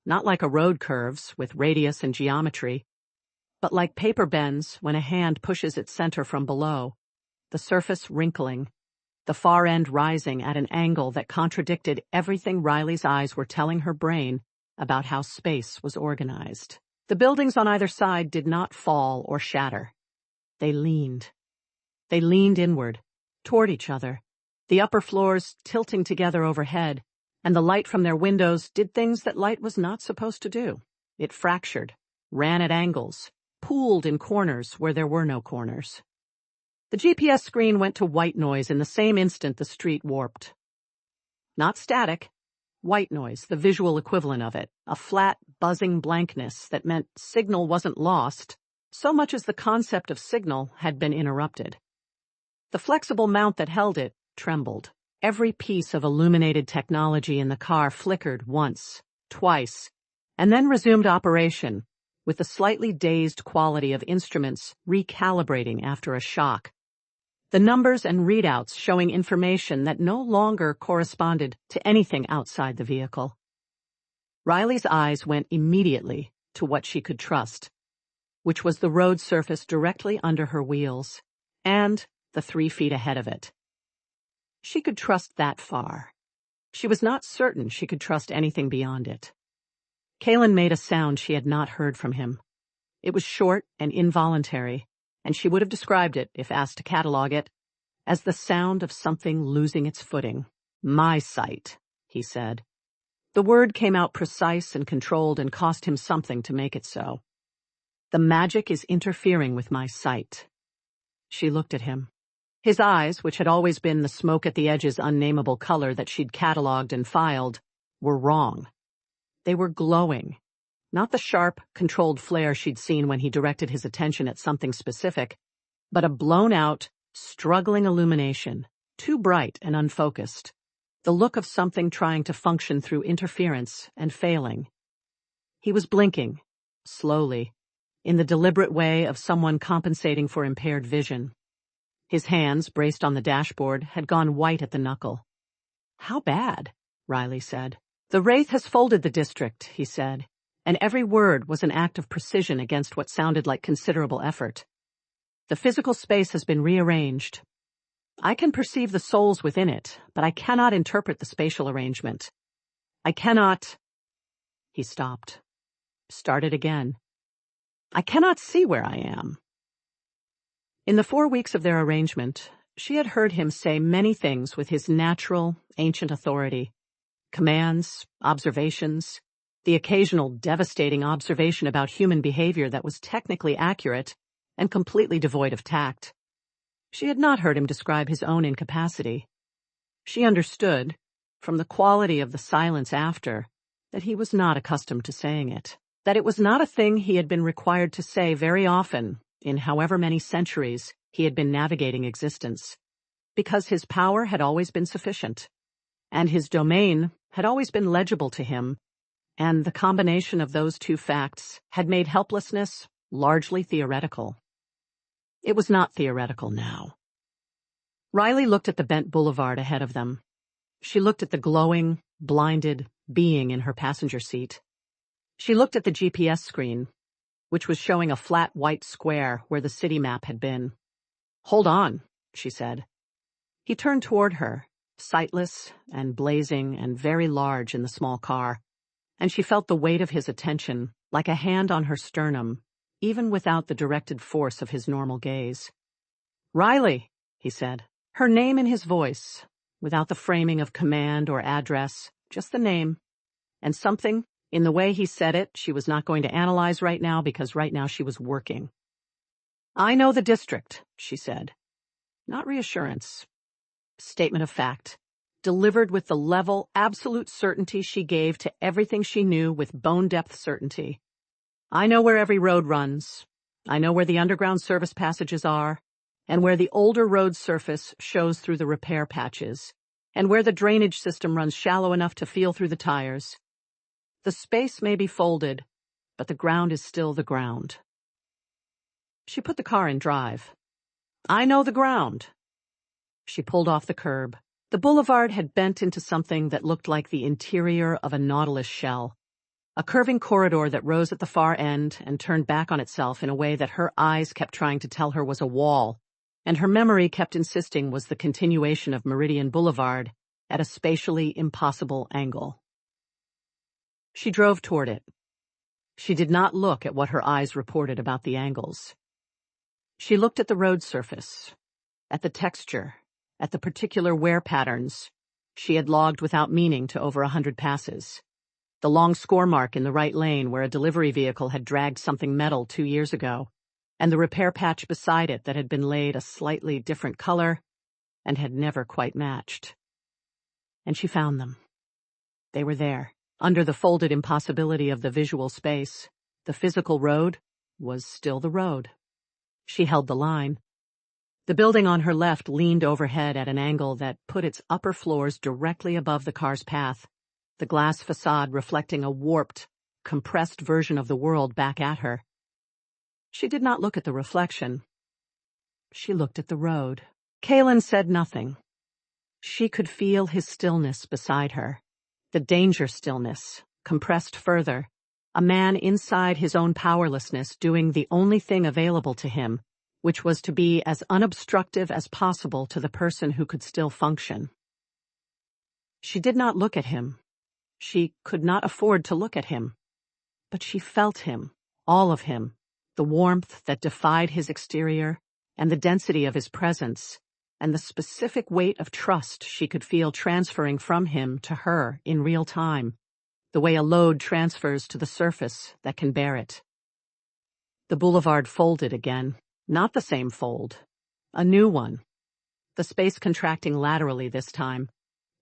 Not like a road curves with radius and geometry, but like paper bends when a hand pushes its center from below, the surface wrinkling, the far end rising at an angle that contradicted everything Riley's eyes were telling her brain about how space was organized. The buildings on either side did not fall or shatter. They leaned. They leaned inward, toward each other, the upper floors tilting together overhead, and the light from their windows did things that light was not supposed to do. It fractured, ran at angles, pooled in corners where there were no corners. The GPS screen went to white noise in the same instant the street warped. Not static. White noise, the visual equivalent of it, a flat, buzzing blankness that meant signal wasn't lost, so much as the concept of signal had been interrupted. The flexible mount that held it trembled. Every piece of illuminated technology in the car flickered once, twice, and then resumed operation, with the slightly dazed quality of instruments recalibrating after a shock. The numbers and readouts showing information that no longer corresponded to anything outside the vehicle. Riley's eyes went immediately to what she could trust, which was the road surface directly under her wheels, and the 3 feet ahead of it. She could trust that far. She was not certain she could trust anything beyond it. Kaelen made a sound she had not heard from him. It was short and involuntary, and she would have described it, if asked to catalog it, as the sound of something losing its footing. "My sight," he said. The word came out precise and controlled and cost him something to make it so. "The magic is interfering with my sight." She looked at him. His eyes, which had always been the smoke at the edges unnameable color that she'd cataloged and filed, were wrong. They were glowing. Not the sharp, controlled flare she'd seen when he directed his attention at something specific, but a blown-out, struggling illumination, too bright and unfocused, the look of something trying to function through interference and failing. He was blinking, slowly, in the deliberate way of someone compensating for impaired vision. His hands, braced on the dashboard, had gone white at the knuckle. "How bad?" Riley said. "The Wraith has folded the district," he said, and every word was an act of precision against what sounded like considerable effort. "The physical space has been rearranged. I can perceive the souls within it, but I cannot interpret the spatial arrangement. I cannot—" He stopped. Started again. "I cannot see where I am." In the 4 weeks of their arrangement, she had heard him say many things with his natural, ancient authority. Commands, observations, the occasional devastating observation about human behavior that was technically accurate and completely devoid of tact. She had not heard him describe his own incapacity. She understood, from the quality of the silence after, that he was not accustomed to saying it, that it was not a thing he had been required to say very often in however many centuries he had been navigating existence, because his power had always been sufficient, and his domain had always been legible to him, and the combination of those two facts had made helplessness largely theoretical. It was not theoretical now. Riley looked at the bent boulevard ahead of them. She looked at the glowing, blinded being in her passenger seat. She looked at the GPS screen, which was showing a flat white square where the city map had been. "Hold on," she said. He turned toward her, sightless and blazing and very large in the small car, and she felt the weight of his attention like a hand on her sternum, even without the directed force of his normal gaze. "Riley," he said, her name in his voice, without the framing of command or address, just the name, and something in the way he said it she was not going to analyze right now because right now she was working. "I know the district," she said. Not reassurance. Statement of fact, delivered with the level, absolute certainty she gave to everything she knew with bone-depth certainty. "I know where every road runs. I know where the underground service passages are, and where the older road surface shows through the repair patches, and where the drainage system runs shallow enough to feel through the tires. The space may be folded, but the ground is still the ground." She put the car in drive. "I know the ground." She pulled off the curb. The boulevard had bent into something that looked like the interior of a nautilus shell, a curving corridor that rose at the far end and turned back on itself in a way that her eyes kept trying to tell her was a wall, and her memory kept insisting was the continuation of Meridian Boulevard at a spatially impossible angle. She drove toward it. She did not look at what her eyes reported about the angles. She looked at the road surface, at the texture, at the particular wear patterns she had logged without meaning to over 100 passes, the long score mark in the right lane where a delivery vehicle had dragged something metal 2 years ago, and the repair patch beside it that had been laid a slightly different color and had never quite matched. And she found them. They were there. Under the folded impossibility of the visual space, the physical road was still the road. She held the line. The building on her left leaned overhead at an angle that put its upper floors directly above the car's path, the glass facade reflecting a warped, compressed version of the world back at her. She did not look at the reflection. She looked at the road. Kaelen said nothing. She could feel his stillness beside her. The danger stillness, compressed further. A man inside his own powerlessness doing the only thing available to him, which was to be as unobstructive as possible to the person who could still function. She did not look at him. She could not afford to look at him. But she felt him, all of him, the warmth that defied his exterior, and the density of his presence, and the specific weight of trust she could feel transferring from him to her in real time, the way a load transfers to the surface that can bear it. The boulevard folded again, not the same fold, a new one. The space contracting laterally this time,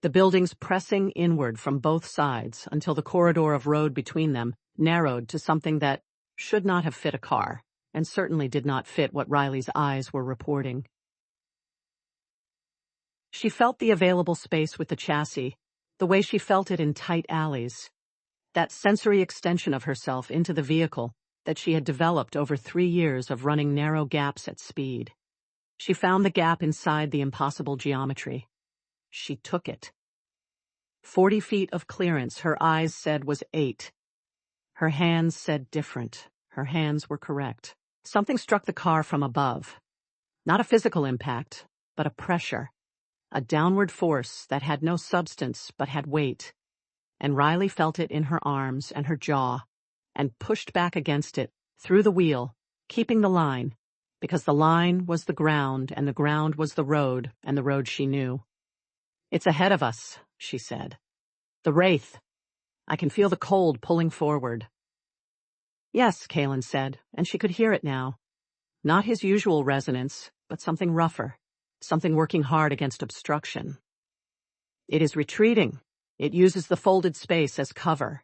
the buildings pressing inward from both sides until the corridor of road between them narrowed to something that should not have fit a car, and certainly did not fit what Riley's eyes were reporting. She felt the available space with the chassis, the way she felt it in tight alleys, that sensory extension of herself into the vehicle that she had developed over 3 years of running narrow gaps at speed. She found the gap inside the impossible geometry. She took it. 40 feet of clearance, her eyes said, was 8. Her hands said different. Her hands were correct. Something struck the car from above. Not a physical impact, but a pressure. A downward force that had no substance but had weight. And Riley felt it in her arms and her jaw, and pushed back against it, through the wheel, keeping the line, because the line was the ground, and the ground was the road, and the road she knew. "It's ahead of us," she said. "The Wraith. I can feel the cold pulling forward." "Yes," Kaelen said, and she could hear it now. Not his usual resonance, but something rougher, something working hard against obstruction. "It is retreating. It uses the folded space as cover.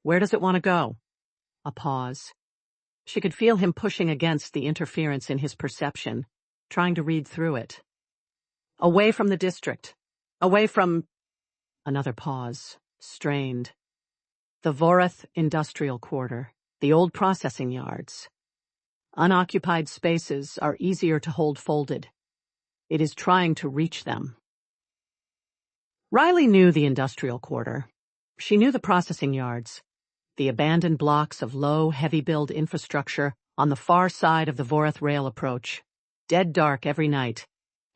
Where does it want to go?" A pause. She could feel him pushing against the interference in his perception, trying to read through it. "Away from the district. Away from—" Another pause, strained. "The Voreth Industrial Quarter, the old processing yards. Unoccupied spaces are easier to hold folded. It is trying to reach them." Riley knew the industrial quarter. She knew the processing yards, the abandoned blocks of low, heavy-build infrastructure on the far side of the Voreth rail approach, dead dark every night,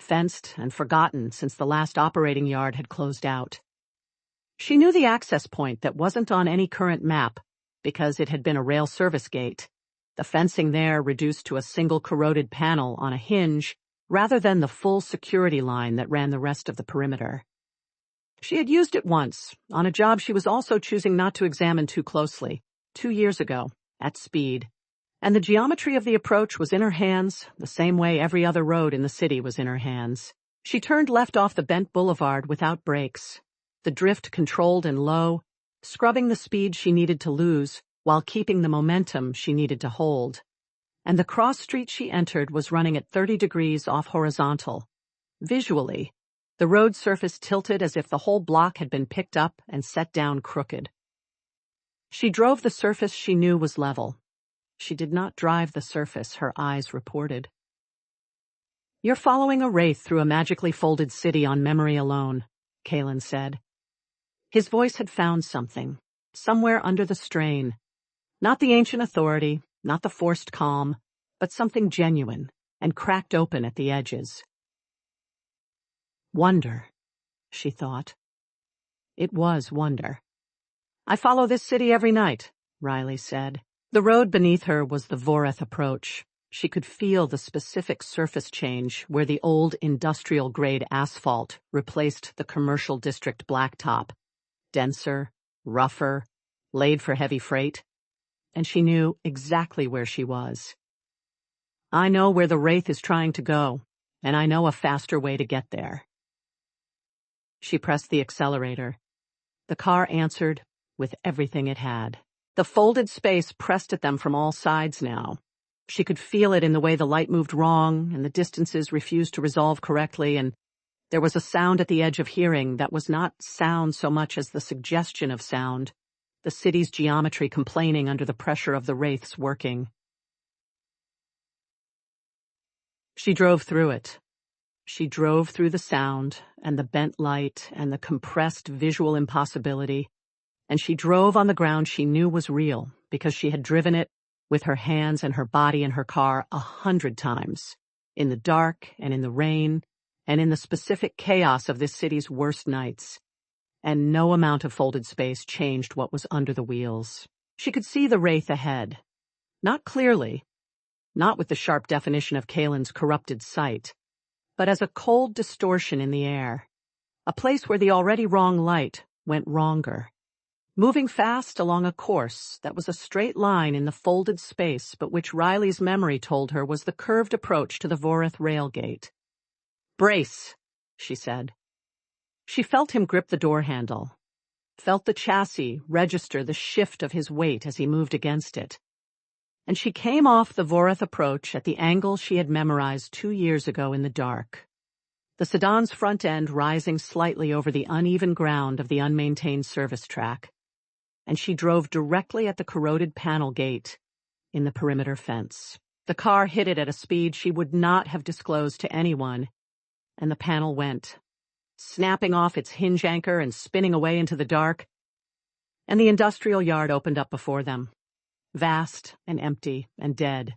fenced and forgotten since the last operating yard had closed out. She knew the access point that wasn't on any current map because it had been a rail service gate, the fencing there reduced to a single corroded panel on a hinge rather than the full security line that ran the rest of the perimeter. She had used it once, on a job she was also choosing not to examine too closely, 2 years ago, at speed. And the geometry of the approach was in her hands, the same way every other road in the city was in her hands. She turned left off the bent boulevard without brakes, the drift controlled and low, scrubbing the speed she needed to lose while keeping the momentum she needed to hold. And the cross street she entered was running at 30 degrees off horizontal. Visually, the road surface tilted as if the whole block had been picked up and set down crooked. She drove the surface she knew was level. She did not drive the surface her eyes reported. "You're following a wraith through a magically folded city on memory alone," Kaelen said. His voice had found something, somewhere under the strain. Not the ancient authority, not the forced calm, but something genuine and cracked open at the edges. Wonder, she thought. It was wonder. "I follow this city every night," Riley said. The road beneath her was the Voreth approach. She could feel the specific surface change where the old industrial-grade asphalt replaced the commercial district blacktop. Denser, rougher, laid for heavy freight. And she knew exactly where she was. "I know where the Wraith is trying to go, and I know a faster way to get there." She pressed the accelerator. The car answered with everything it had. The folded space pressed at them from all sides now. She could feel it in the way the light moved wrong and the distances refused to resolve correctly, and there was a sound at the edge of hearing that was not sound so much as the suggestion of sound, the the city's geometry complaining under the pressure of the wraiths working. She drove through it. She drove through the sound and the bent light and the compressed visual impossibility, and she drove on the ground she knew was real because she had driven it with her hands and her body in her car 100 times, in the dark and in the rain and in the specific chaos of this city's worst nights. And no amount of folded space changed what was under the wheels. She could see the wraith ahead. Not clearly, not with the sharp definition of Kaelen's corrupted sight, but as a cold distortion in the air, a place where the already wrong light went wronger, moving fast along a course that was a straight line in the folded space but which Riley's memory told her was the curved approach to the Voreth railgate. "Brace," she said. She felt him grip the door handle, felt the chassis register the shift of his weight as he moved against it. And she came off the Voreth approach at the angle she had memorized 2 years ago in the dark, the sedan's front end rising slightly over the uneven ground of the unmaintained service track, and she drove directly at the corroded panel gate in the perimeter fence. The car hit it at a speed she would not have disclosed to anyone, and the panel went, snapping off its hinge anchor and spinning away into the dark, and the industrial yard opened up before them, vast and empty and dead,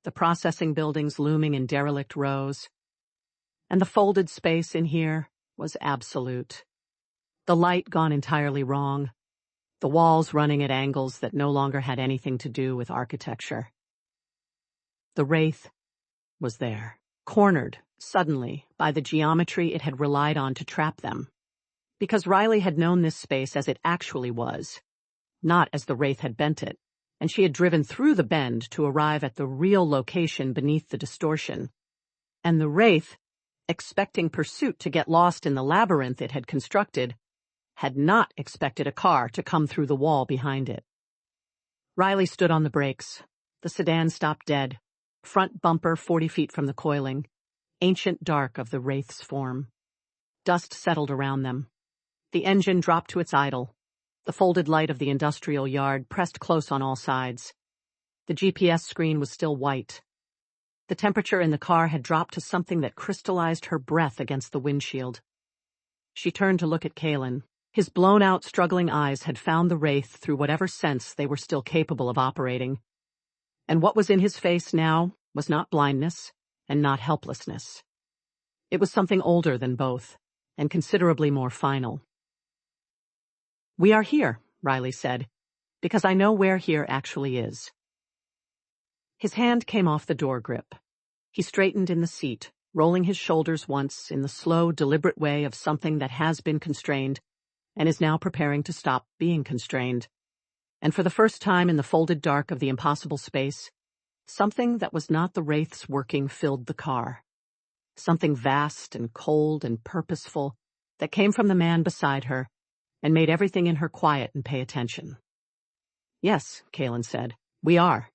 the processing buildings looming in derelict rows, and the folded space in here was absolute. The light gone entirely wrong, the walls running at angles that no longer had anything to do with architecture. The wraith was there, cornered suddenly by the geometry it had relied on to trap them, because Riley had known this space as it actually was, not as the wraith had bent it, and she had driven through the bend to arrive at the real location beneath the distortion. And the wraith, expecting pursuit to get lost in the labyrinth it had constructed, had not expected a car to come through the wall behind it. Riley stood on the brakes. The sedan stopped dead, front bumper 40 feet from the coiling, ancient dark of the wraith's form. Dust settled around them. The engine dropped to its idle. The folded light of the industrial yard pressed close on all sides. The GPS screen was still white. The temperature in the car had dropped to something that crystallized her breath against the windshield. She turned to look at Kaelen. His blown-out, struggling eyes had found the wraith through whatever sense they were still capable of operating. And what was in his face now was not blindness and not helplessness. It was something older than both, and considerably more final. "We are here," Riley said, "because I know where here actually is." His hand came off the door grip. He straightened in the seat, rolling his shoulders once in the slow, deliberate way of something that has been constrained and is now preparing to stop being constrained. And for the first time in the folded dark of the impossible space, something that was not the wraith's working filled the car. Something vast and cold and purposeful that came from the man beside her and made everything in her quiet and pay attention. "Yes," Kaelen said, "we are."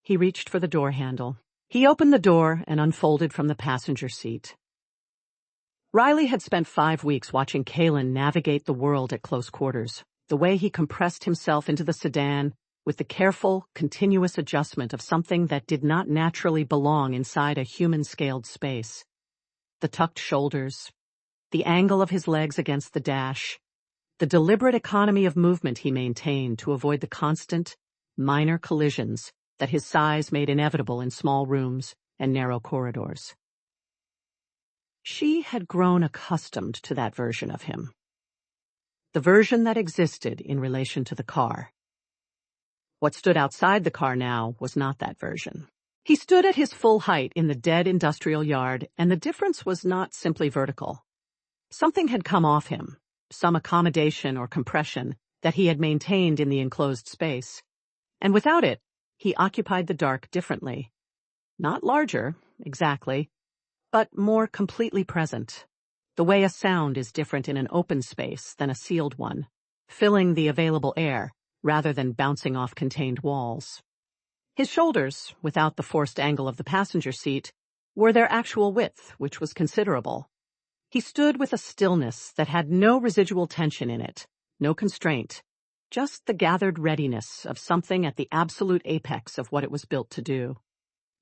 He reached for the door handle. He opened the door and unfolded from the passenger seat. Riley had spent 5 weeks watching Kaelen navigate the world at close quarters, the way he compressed himself into the sedan with the careful, continuous adjustment of something that did not naturally belong inside a human-scaled space. The tucked shoulders, the angle of his legs against the dash, the deliberate economy of movement he maintained to avoid the constant, minor collisions that his size made inevitable in small rooms and narrow corridors. She had grown accustomed to that version of him. The version that existed in relation to the car. What stood outside the car now was not that version. He stood at his full height in the dead industrial yard, and the difference was not simply vertical. Something had come off him, some accommodation or compression that he had maintained in the enclosed space. And without it, he occupied the dark differently. Not larger, exactly, but more completely present. The way a sound is different in an open space than a sealed one, filling the available air rather than bouncing off contained walls. His shoulders, without the forced angle of the passenger seat, were their actual width, which was considerable. He stood with a stillness that had no residual tension in it, no constraint, just the gathered readiness of something at the absolute apex of what it was built to do.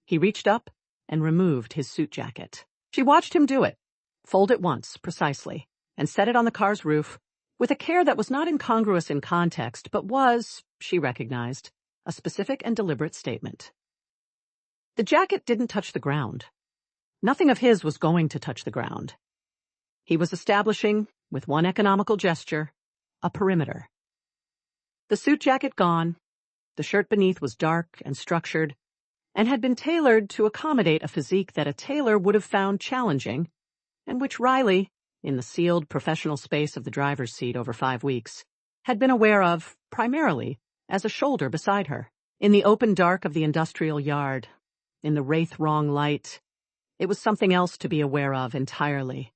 He reached up and removed his suit jacket. She watched him do it, fold it once, precisely, and set it on the car's roof, with a care that was not incongruous in context, but was, she recognized, a specific and deliberate statement. The jacket didn't touch the ground. Nothing of his was going to touch the ground. He was establishing, with one economical gesture, a perimeter. The suit jacket gone, the shirt beneath was dark and structured, and had been tailored to accommodate a physique that a tailor would have found challenging, and which Riley, in the sealed professional space of the driver's seat over 5 weeks, had been aware of, primarily, as a shoulder beside her. In the open dark of the industrial yard, in the wraith-wrong light, it was something else to be aware of entirely.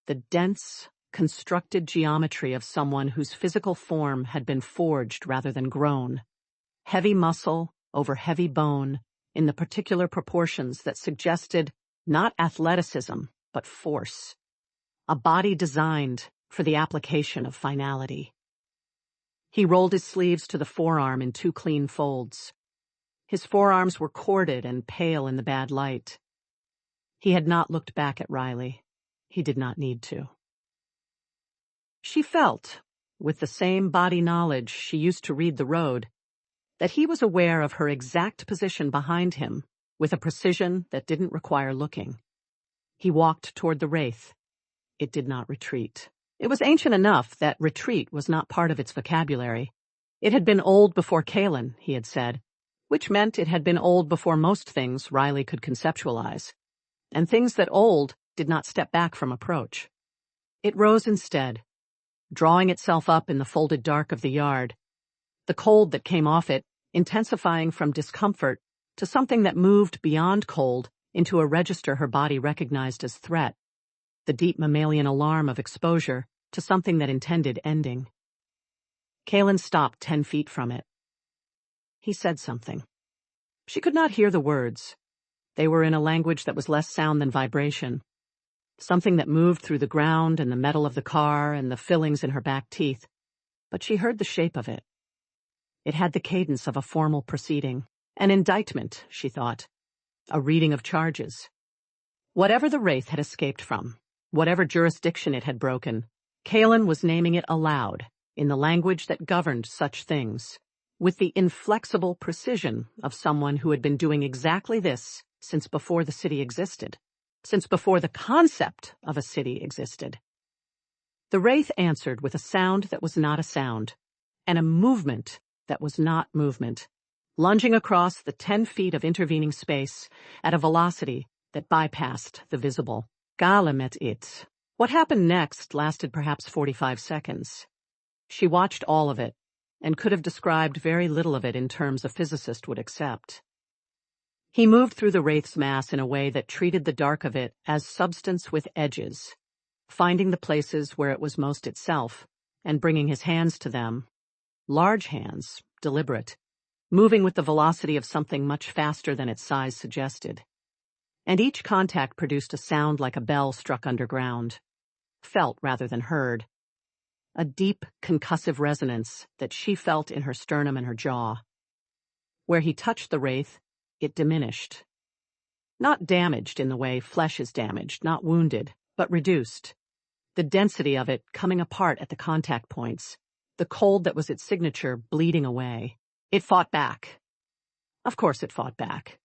The dense, constructed geometry of someone whose physical form had been forged rather than grown. Heavy muscle over heavy bone in the particular proportions that suggested not athleticism, but force. A body designed for the application of finality. He rolled his sleeves to the forearm in 2 clean folds. His forearms were corded and pale in the bad light. He had not looked back at Riley. He did not need to. She felt, with the same body knowledge she used to read the road, that he was aware of her exact position behind him with a precision that didn't require looking. He walked toward the wraith. It did not retreat. It was ancient enough that retreat was not part of its vocabulary. It had been old before Kaelen, he had said, which meant it had been old before most things Riley could conceptualize, and things that old did not step back from approach. It rose instead, drawing itself up in the folded dark of the yard, the cold that came off it intensifying from discomfort to something that moved beyond cold into a register her body recognized as threat, the deep mammalian alarm of exposure to something that intended ending. Kaelen stopped 10 feet from it. He said something. She could not hear the words. They were in a language that was less sound than vibration, something that moved through the ground and the metal of the car and the fillings in her back teeth, but she heard the shape of it. It had the cadence of a formal proceeding, an indictment, she thought, a reading of charges. Whatever the wraith had escaped from, whatever jurisdiction it had broken, Kaelen was naming it aloud, in the language that governed such things, with the inflexible precision of someone who had been doing exactly this since before the city existed, since before the concept of a city existed. The wraith answered with a sound that was not a sound, and a movement that was not movement, lunging across the 10 feet of intervening space at a velocity that bypassed the visible. Kaelen met it. What happened next lasted perhaps 45 seconds. She watched all of it, and could have described very little of it in terms a physicist would accept. He moved through the wraith's mass in a way that treated the dark of it as substance with edges, finding the places where it was most itself, and bringing his hands to them. Large hands, deliberate, moving with the velocity of something much faster than its size suggested. And each contact produced a sound like a bell struck underground, felt rather than heard. A deep, concussive resonance that she felt in her sternum and her jaw. Where he touched the wraith, it diminished. Not damaged in the way flesh is damaged, not wounded, but reduced. The density of it coming apart at the contact points, the cold that was its signature bleeding away. It fought back. Of course it fought back.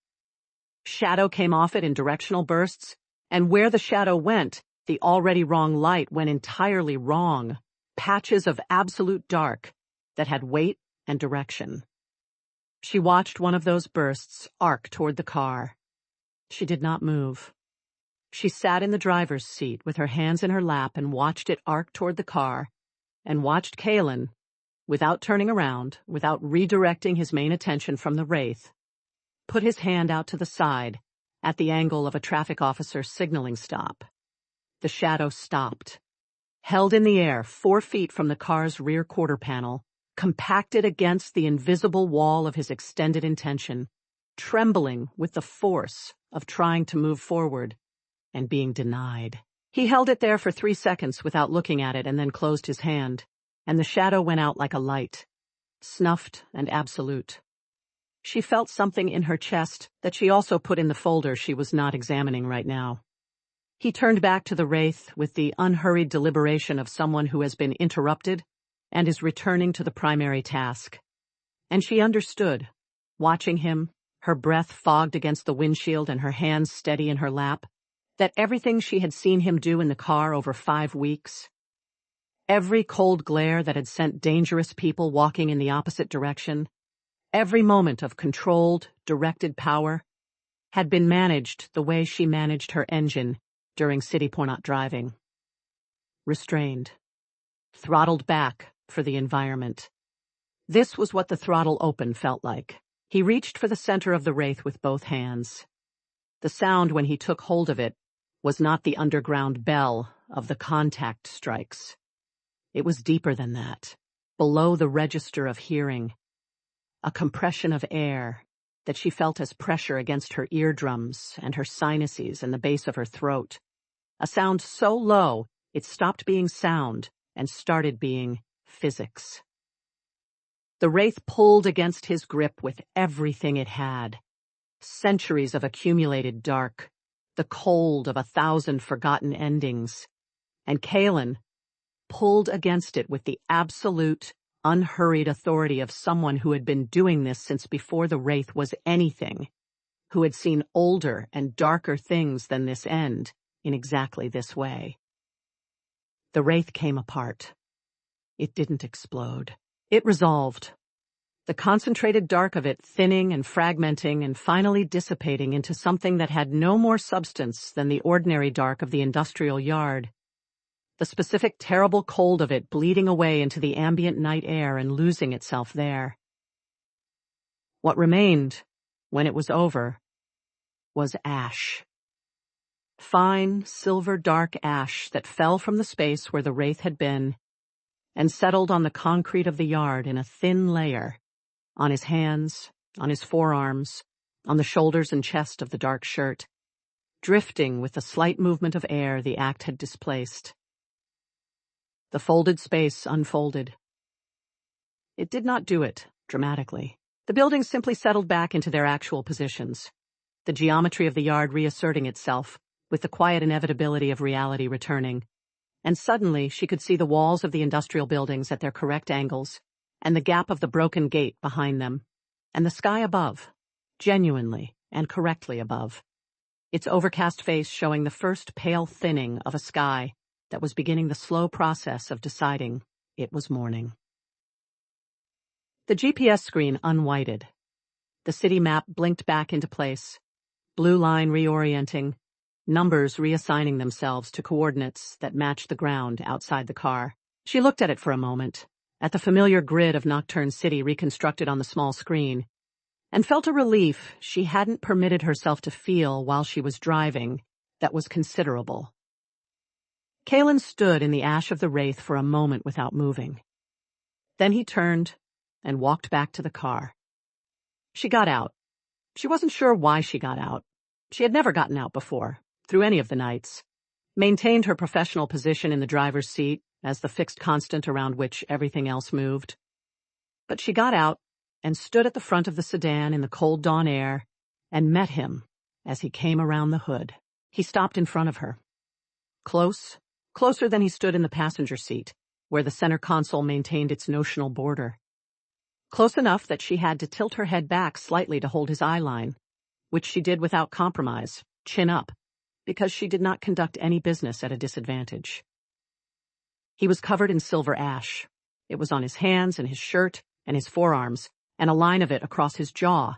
Shadow came off it in directional bursts, and where the shadow went, the already wrong light went entirely wrong. Patches of absolute dark that had weight and direction. She watched one of those bursts arc toward the car. She did not move. She sat in the driver's seat with her hands in her lap and watched it arc toward the car, and watched Kaelen, without turning around, without redirecting his main attention from the wraith, put his hand out to the side at the angle of a traffic officer's signaling stop. The shadow stopped. Held in the air 4 feet from the car's rear quarter panel, compacted against the invisible wall of his extended intention, trembling with the force of trying to move forward and being denied. He held it there for 3 seconds without looking at it and then closed his hand, and the shadow went out like a light, snuffed and absolute. She felt something in her chest that she also put in the folder she was not examining right now. He turned back to the wraith with the unhurried deliberation of someone who has been interrupted and is returning to the primary task. And she understood, watching him, her breath fogged against the windshield and her hands steady in her lap, that everything she had seen him do in the car over 5 weeks, every cold glare that had sent dangerous people walking in the opposite direction, every moment of controlled, directed power, had been managed the way she managed her engine during city pornot driving. Restrained. Throttled back for the environment. This was what the throttle open felt like. He reached for the center of the wraith with both hands. The sound when he took hold of it was not the underground bell of the contact strikes. It was deeper than that, below the register of hearing. A compression of air that she felt as pressure against her eardrums and her sinuses and the base of her throat. A sound so low it stopped being sound and started being physics. The wraith pulled against his grip with everything it had. Centuries of accumulated dark, the cold of 1,000 forgotten endings, and Kaelen pulled against it with the absolute, unhurried authority of someone who had been doing this since before the wraith was anything, who had seen older and darker things than this end in exactly this way. The wraith came apart. It didn't explode. It resolved. The concentrated dark of it thinning and fragmenting and finally dissipating into something that had no more substance than the ordinary dark of the industrial yard. The specific terrible cold of it bleeding away into the ambient night air and losing itself there. What remained, when it was over, was ash. Fine, silver-dark ash that fell from the space where the wraith had been and settled on the concrete of the yard in a thin layer, on his hands, on his forearms, on the shoulders and chest of the dark shirt, drifting with the slight movement of air the act had displaced. The folded space unfolded. It did not do it dramatically. The buildings simply settled back into their actual positions, the geometry of the yard reasserting itself, with the quiet inevitability of reality returning. And suddenly she could see the walls of the industrial buildings at their correct angles, and the gap of the broken gate behind them, and the sky above, genuinely and correctly above, its overcast face showing the first pale thinning of a sky that was beginning the slow process of deciding it was morning. The GPS screen unwhited. The city map blinked back into place, blue line reorienting, numbers reassigning themselves to coordinates that matched the ground outside the car. She looked at it for a moment, at the familiar grid of Nocturne City reconstructed on the small screen, and felt a relief she hadn't permitted herself to feel while she was driving that was considerable. Kaelen stood in the ash of the wraith for a moment without moving. Then he turned and walked back to the car. She got out. She wasn't sure why she got out. She had never gotten out before, through any of the nights, maintained her professional position in the driver's seat as the fixed constant around which everything else moved. But she got out and stood at the front of the sedan in the cold dawn air and met him as he came around the hood. He stopped in front of her. Closer than he stood in the passenger seat, where the center console maintained its notional border. Close enough that she had to tilt her head back slightly to hold his eye line, which she did without compromise, chin up, because she did not conduct any business at a disadvantage. He was covered in silver ash. It was on his hands and his shirt and his forearms, and a line of it across his jaw.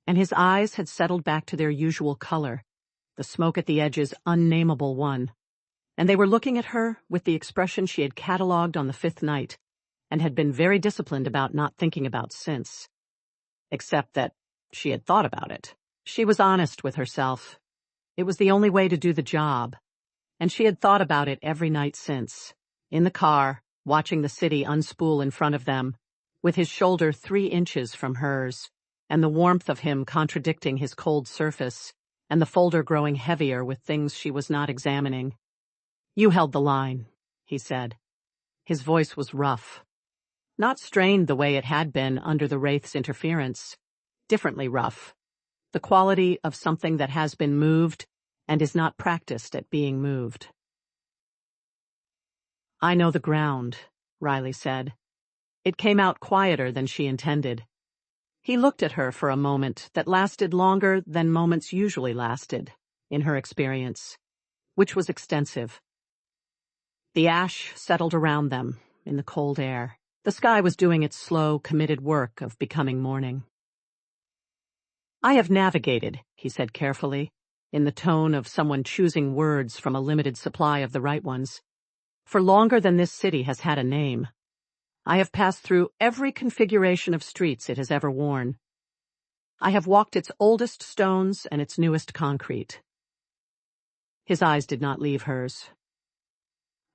And his eyes had settled back to their usual color, the smoke at the edges unnameable one. And they were looking at her with the expression she had catalogued on the 5th night, and had been very disciplined about not thinking about since. Except that she had thought about it. She was honest with herself. It was the only way to do the job, and she had thought about it every night since, in the car, watching the city unspool in front of them, with his shoulder 3 inches from hers, and the warmth of him contradicting his cold surface, and the folder growing heavier with things she was not examining. "You held the line," he said. His voice was rough. Not strained the way it had been under the Wraith's interference. Differently rough. The quality of something that has been moved and is not practiced at being moved. "I know the ground," Riley said. It came out quieter than she intended. He looked at her for a moment that lasted longer than moments usually lasted, in her experience, which was extensive. The ash settled around them, in the cold air. The sky was doing its slow, committed work of becoming morning. "I have navigated," he said carefully, in the tone of someone choosing words from a limited supply of the right ones, "for longer than this city has had a name. I have passed through every configuration of streets it has ever worn. I have walked its oldest stones and its newest concrete." His eyes did not leave hers.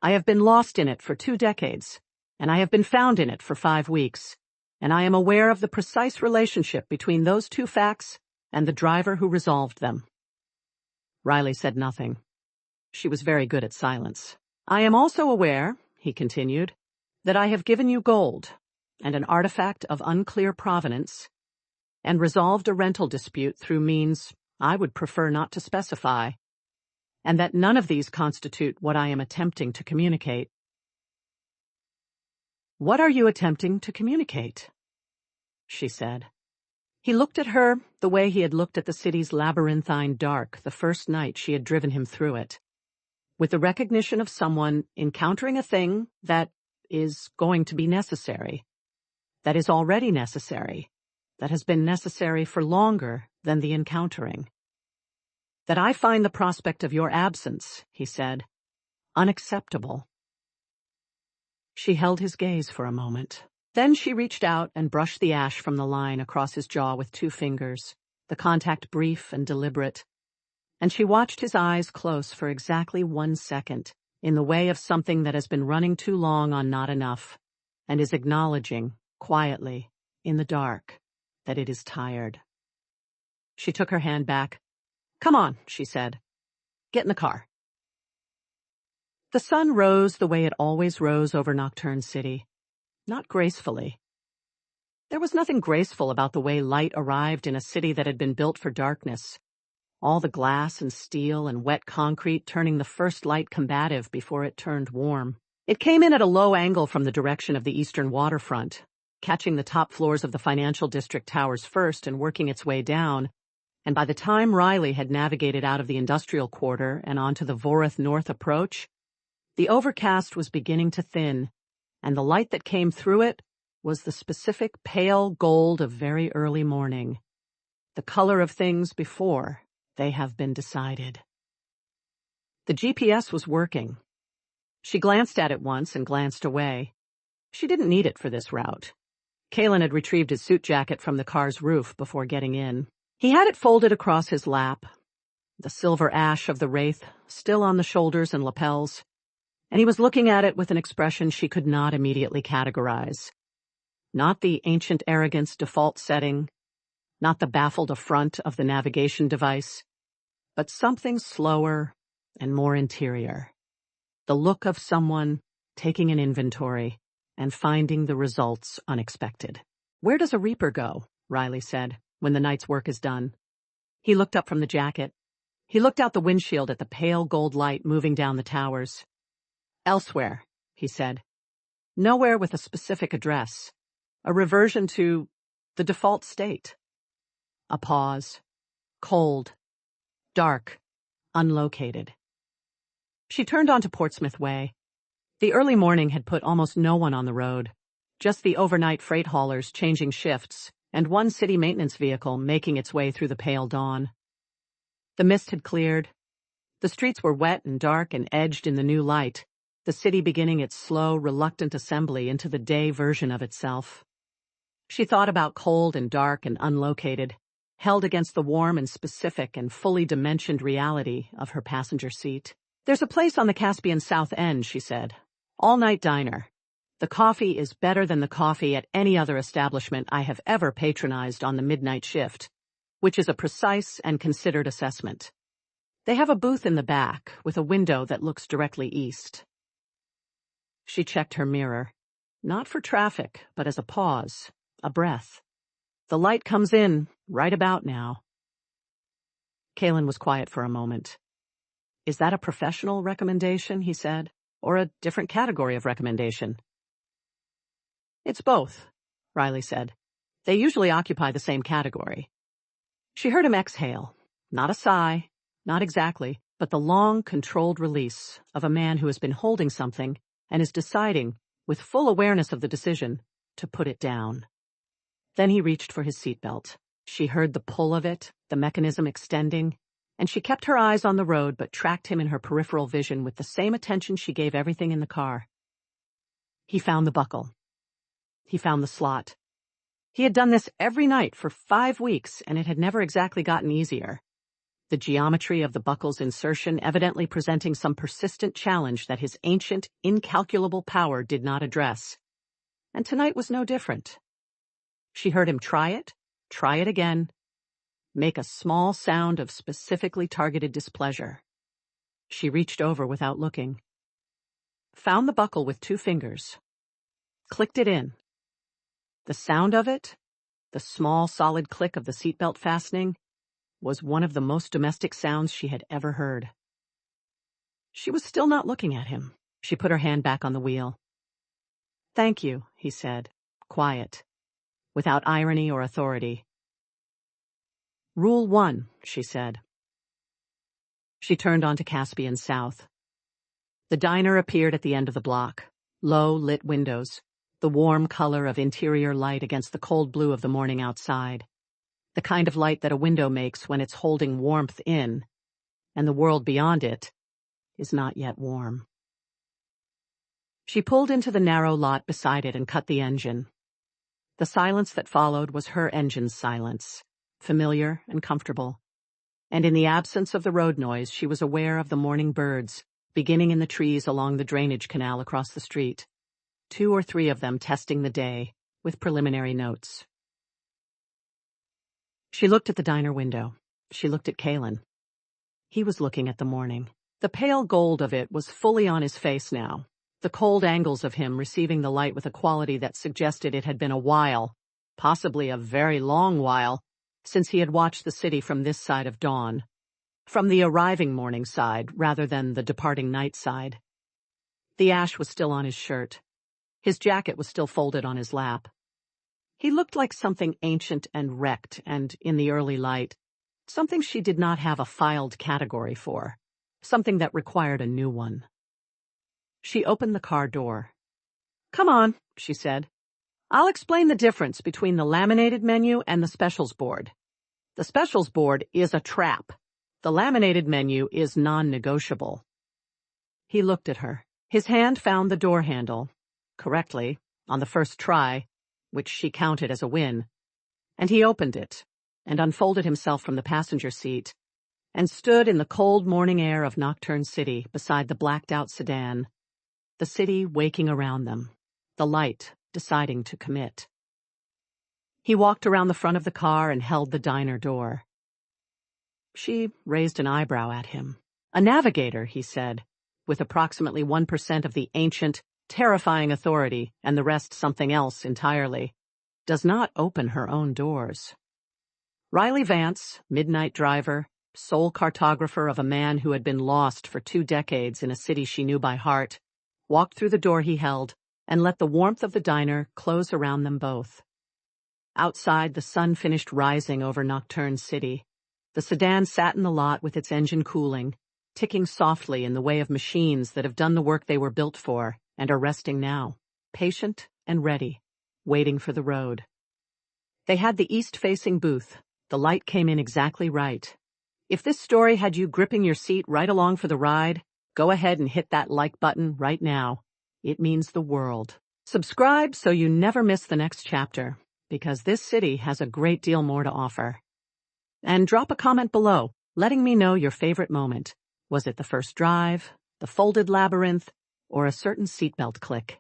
"I have been lost in it for 2 decades, and I have been found in it for 5 weeks, and I am aware of the precise relationship between those 2 facts and the driver who resolved them." Riley said nothing. She was very good at silence. "I am also aware," he continued, "that I have given you gold, and an artifact of unclear provenance, and resolved a rental dispute through means I would prefer not to specify, and that none of these constitute what I am attempting to communicate." "What are you attempting to communicate?" she said. He looked at her the way he had looked at the city's labyrinthine dark the first night she had driven him through it, with the recognition of someone encountering a thing that is going to be necessary, that is already necessary, that has been necessary for longer than the encountering. "That I find the prospect of your absence," he said, "unacceptable." She held his gaze for a moment. Then she reached out and brushed the ash from the line across his jaw with 2 fingers, the contact brief and deliberate, and she watched his eyes close for exactly 1 second, in the way of something that has been running too long on not enough, and is acknowledging, quietly, in the dark, that it is tired. She took her hand back. "Come on," she said. "Get in the car." The sun rose the way it always rose over Nocturne City, not gracefully. There was nothing graceful about the way light arrived in a city that had been built for darkness, all the glass and steel and wet concrete turning the first light combative before it turned warm. It came in at a low angle from the direction of the eastern waterfront, catching the top floors of the financial district towers first and working its way down, and by the time Riley had navigated out of the industrial quarter and onto the Voreth North approach, the overcast was beginning to thin, and the light that came through it was the specific pale gold of very early morning, the color of things before they have been decided. The GPS was working. She glanced at it once and glanced away. She didn't need it for this route. Kaelen had retrieved his suit jacket from the car's roof before getting in. He had it folded across his lap, the silver ash of the Wraith still on the shoulders and lapels, and he was looking at it with an expression she could not immediately categorize. Not the ancient arrogance default setting, not the baffled affront of the navigation device, but something slower and more interior. The look of someone taking an inventory and finding the results unexpected. "Where does a reaper go?" Riley said, "when the night's work is done." He looked up from the jacket. He looked out the windshield at the pale gold light moving down the towers. "Elsewhere," he said. "Nowhere with a specific address. A reversion to the default state." A pause. Cold. Dark. Unlocated. She turned onto Portsmouth Way. The early morning had put almost no one on the road, just the overnight freight haulers changing shifts, and one city maintenance vehicle making its way through the pale dawn. The mist had cleared. The streets were wet and dark and edged in the new light, the city beginning its slow, reluctant assembly into the day version of itself. She thought about cold and dark and unlocated, held against the warm and specific and fully dimensioned reality of her passenger seat. "There's a place on the Caspian South End," she said. "All-night diner. The coffee is better than the coffee at any other establishment I have ever patronized on the midnight shift, which is a precise and considered assessment. They have a booth in the back with a window that looks directly east." She checked her mirror. Not for traffic, but as a pause, a breath. The light comes in right about now. Kaelen was quiet for a moment. Is that a professional recommendation, he said, or a different category of recommendation? It's both, Riley said. They usually occupy the same category. She heard him exhale. Not a sigh, not exactly, but the long, controlled release of a man who has been holding something and is deciding, with full awareness of the decision, to put it down. Then he reached for his seatbelt. She heard the pull of it, the mechanism extending, and she kept her eyes on the road but tracked him in her peripheral vision with the same attention she gave everything in the car. He found the buckle. He found the slot. He had done this every night for 5 weeks, and it had never exactly gotten easier. The geometry of the buckle's insertion evidently presenting some persistent challenge that his ancient, incalculable power did not address. And tonight was no different. She heard him try it again, make a small sound of specifically targeted displeasure. She reached over without looking, found the buckle with 2 fingers, clicked it in. The sound of it, the small, solid click of the seatbelt fastening, was one of the most domestic sounds she had ever heard. She was still not looking at him. She put her hand back on the wheel. Thank you, he said, quiet, without irony or authority. Rule 1, she said. She turned onto Caspian South. The diner appeared at the end of the block, low lit windows, the warm color of interior light against the cold blue of the morning outside, the kind of light that a window makes when it's holding warmth in, and the world beyond it is not yet warm. She pulled into the narrow lot beside it and cut the engine. The silence that followed was her engine's silence, familiar and comfortable, and in the absence of the road noise she was aware of the morning birds beginning in the trees along the drainage canal across the street, 2 or 3 of them testing the day with preliminary notes. She looked at the diner window. She looked at Kaelen. He was looking at the morning. The pale gold of it was fully on his face now, the cold angles of him receiving the light with a quality that suggested it had been a while, possibly a very long while, since he had watched the city from this side of dawn, from the arriving morning side rather than the departing night side. The ash was still on his shirt. His jacket was still folded on his lap. He looked like something ancient and wrecked, and, in the early light, something she did not have a filed category for, something that required a new one. She opened the car door. Come on, she said. I'll explain the difference between the laminated menu and the specials board. The specials board is a trap. The laminated menu is non-negotiable. He looked at her. His hand found the door handle, correctly, on the first try, which she counted as a win, and he opened it and unfolded himself from the passenger seat and stood in the cold morning air of Nocturne City beside the blacked-out sedan, the city waking around them, the light deciding to commit. He walked around the front of the car and held the diner door. She raised an eyebrow at him. A navigator, he said, with approximately 1% of the ancient, terrifying authority and the rest something else entirely, does not open her own doors. Riley Vance, midnight driver, sole cartographer of a man who had been lost for 2 decades in a city she knew by heart, walked through the door he held and let the warmth of the diner close around them both. Outside, the sun finished rising over Nocturne City. The sedan sat in the lot with its engine cooling, ticking softly in the way of machines that have done the work they were built for and are resting now, patient and ready, waiting for the road. They had the east-facing booth. The light came in exactly right. If this story had you gripping your seat right along for the ride, go ahead and hit that like button right now. It means the world. Subscribe so you never miss the next chapter, because this city has a great deal more to offer. And drop a comment below, letting me know your favorite moment. Was it the first drive, the folded labyrinth, or a certain seatbelt click?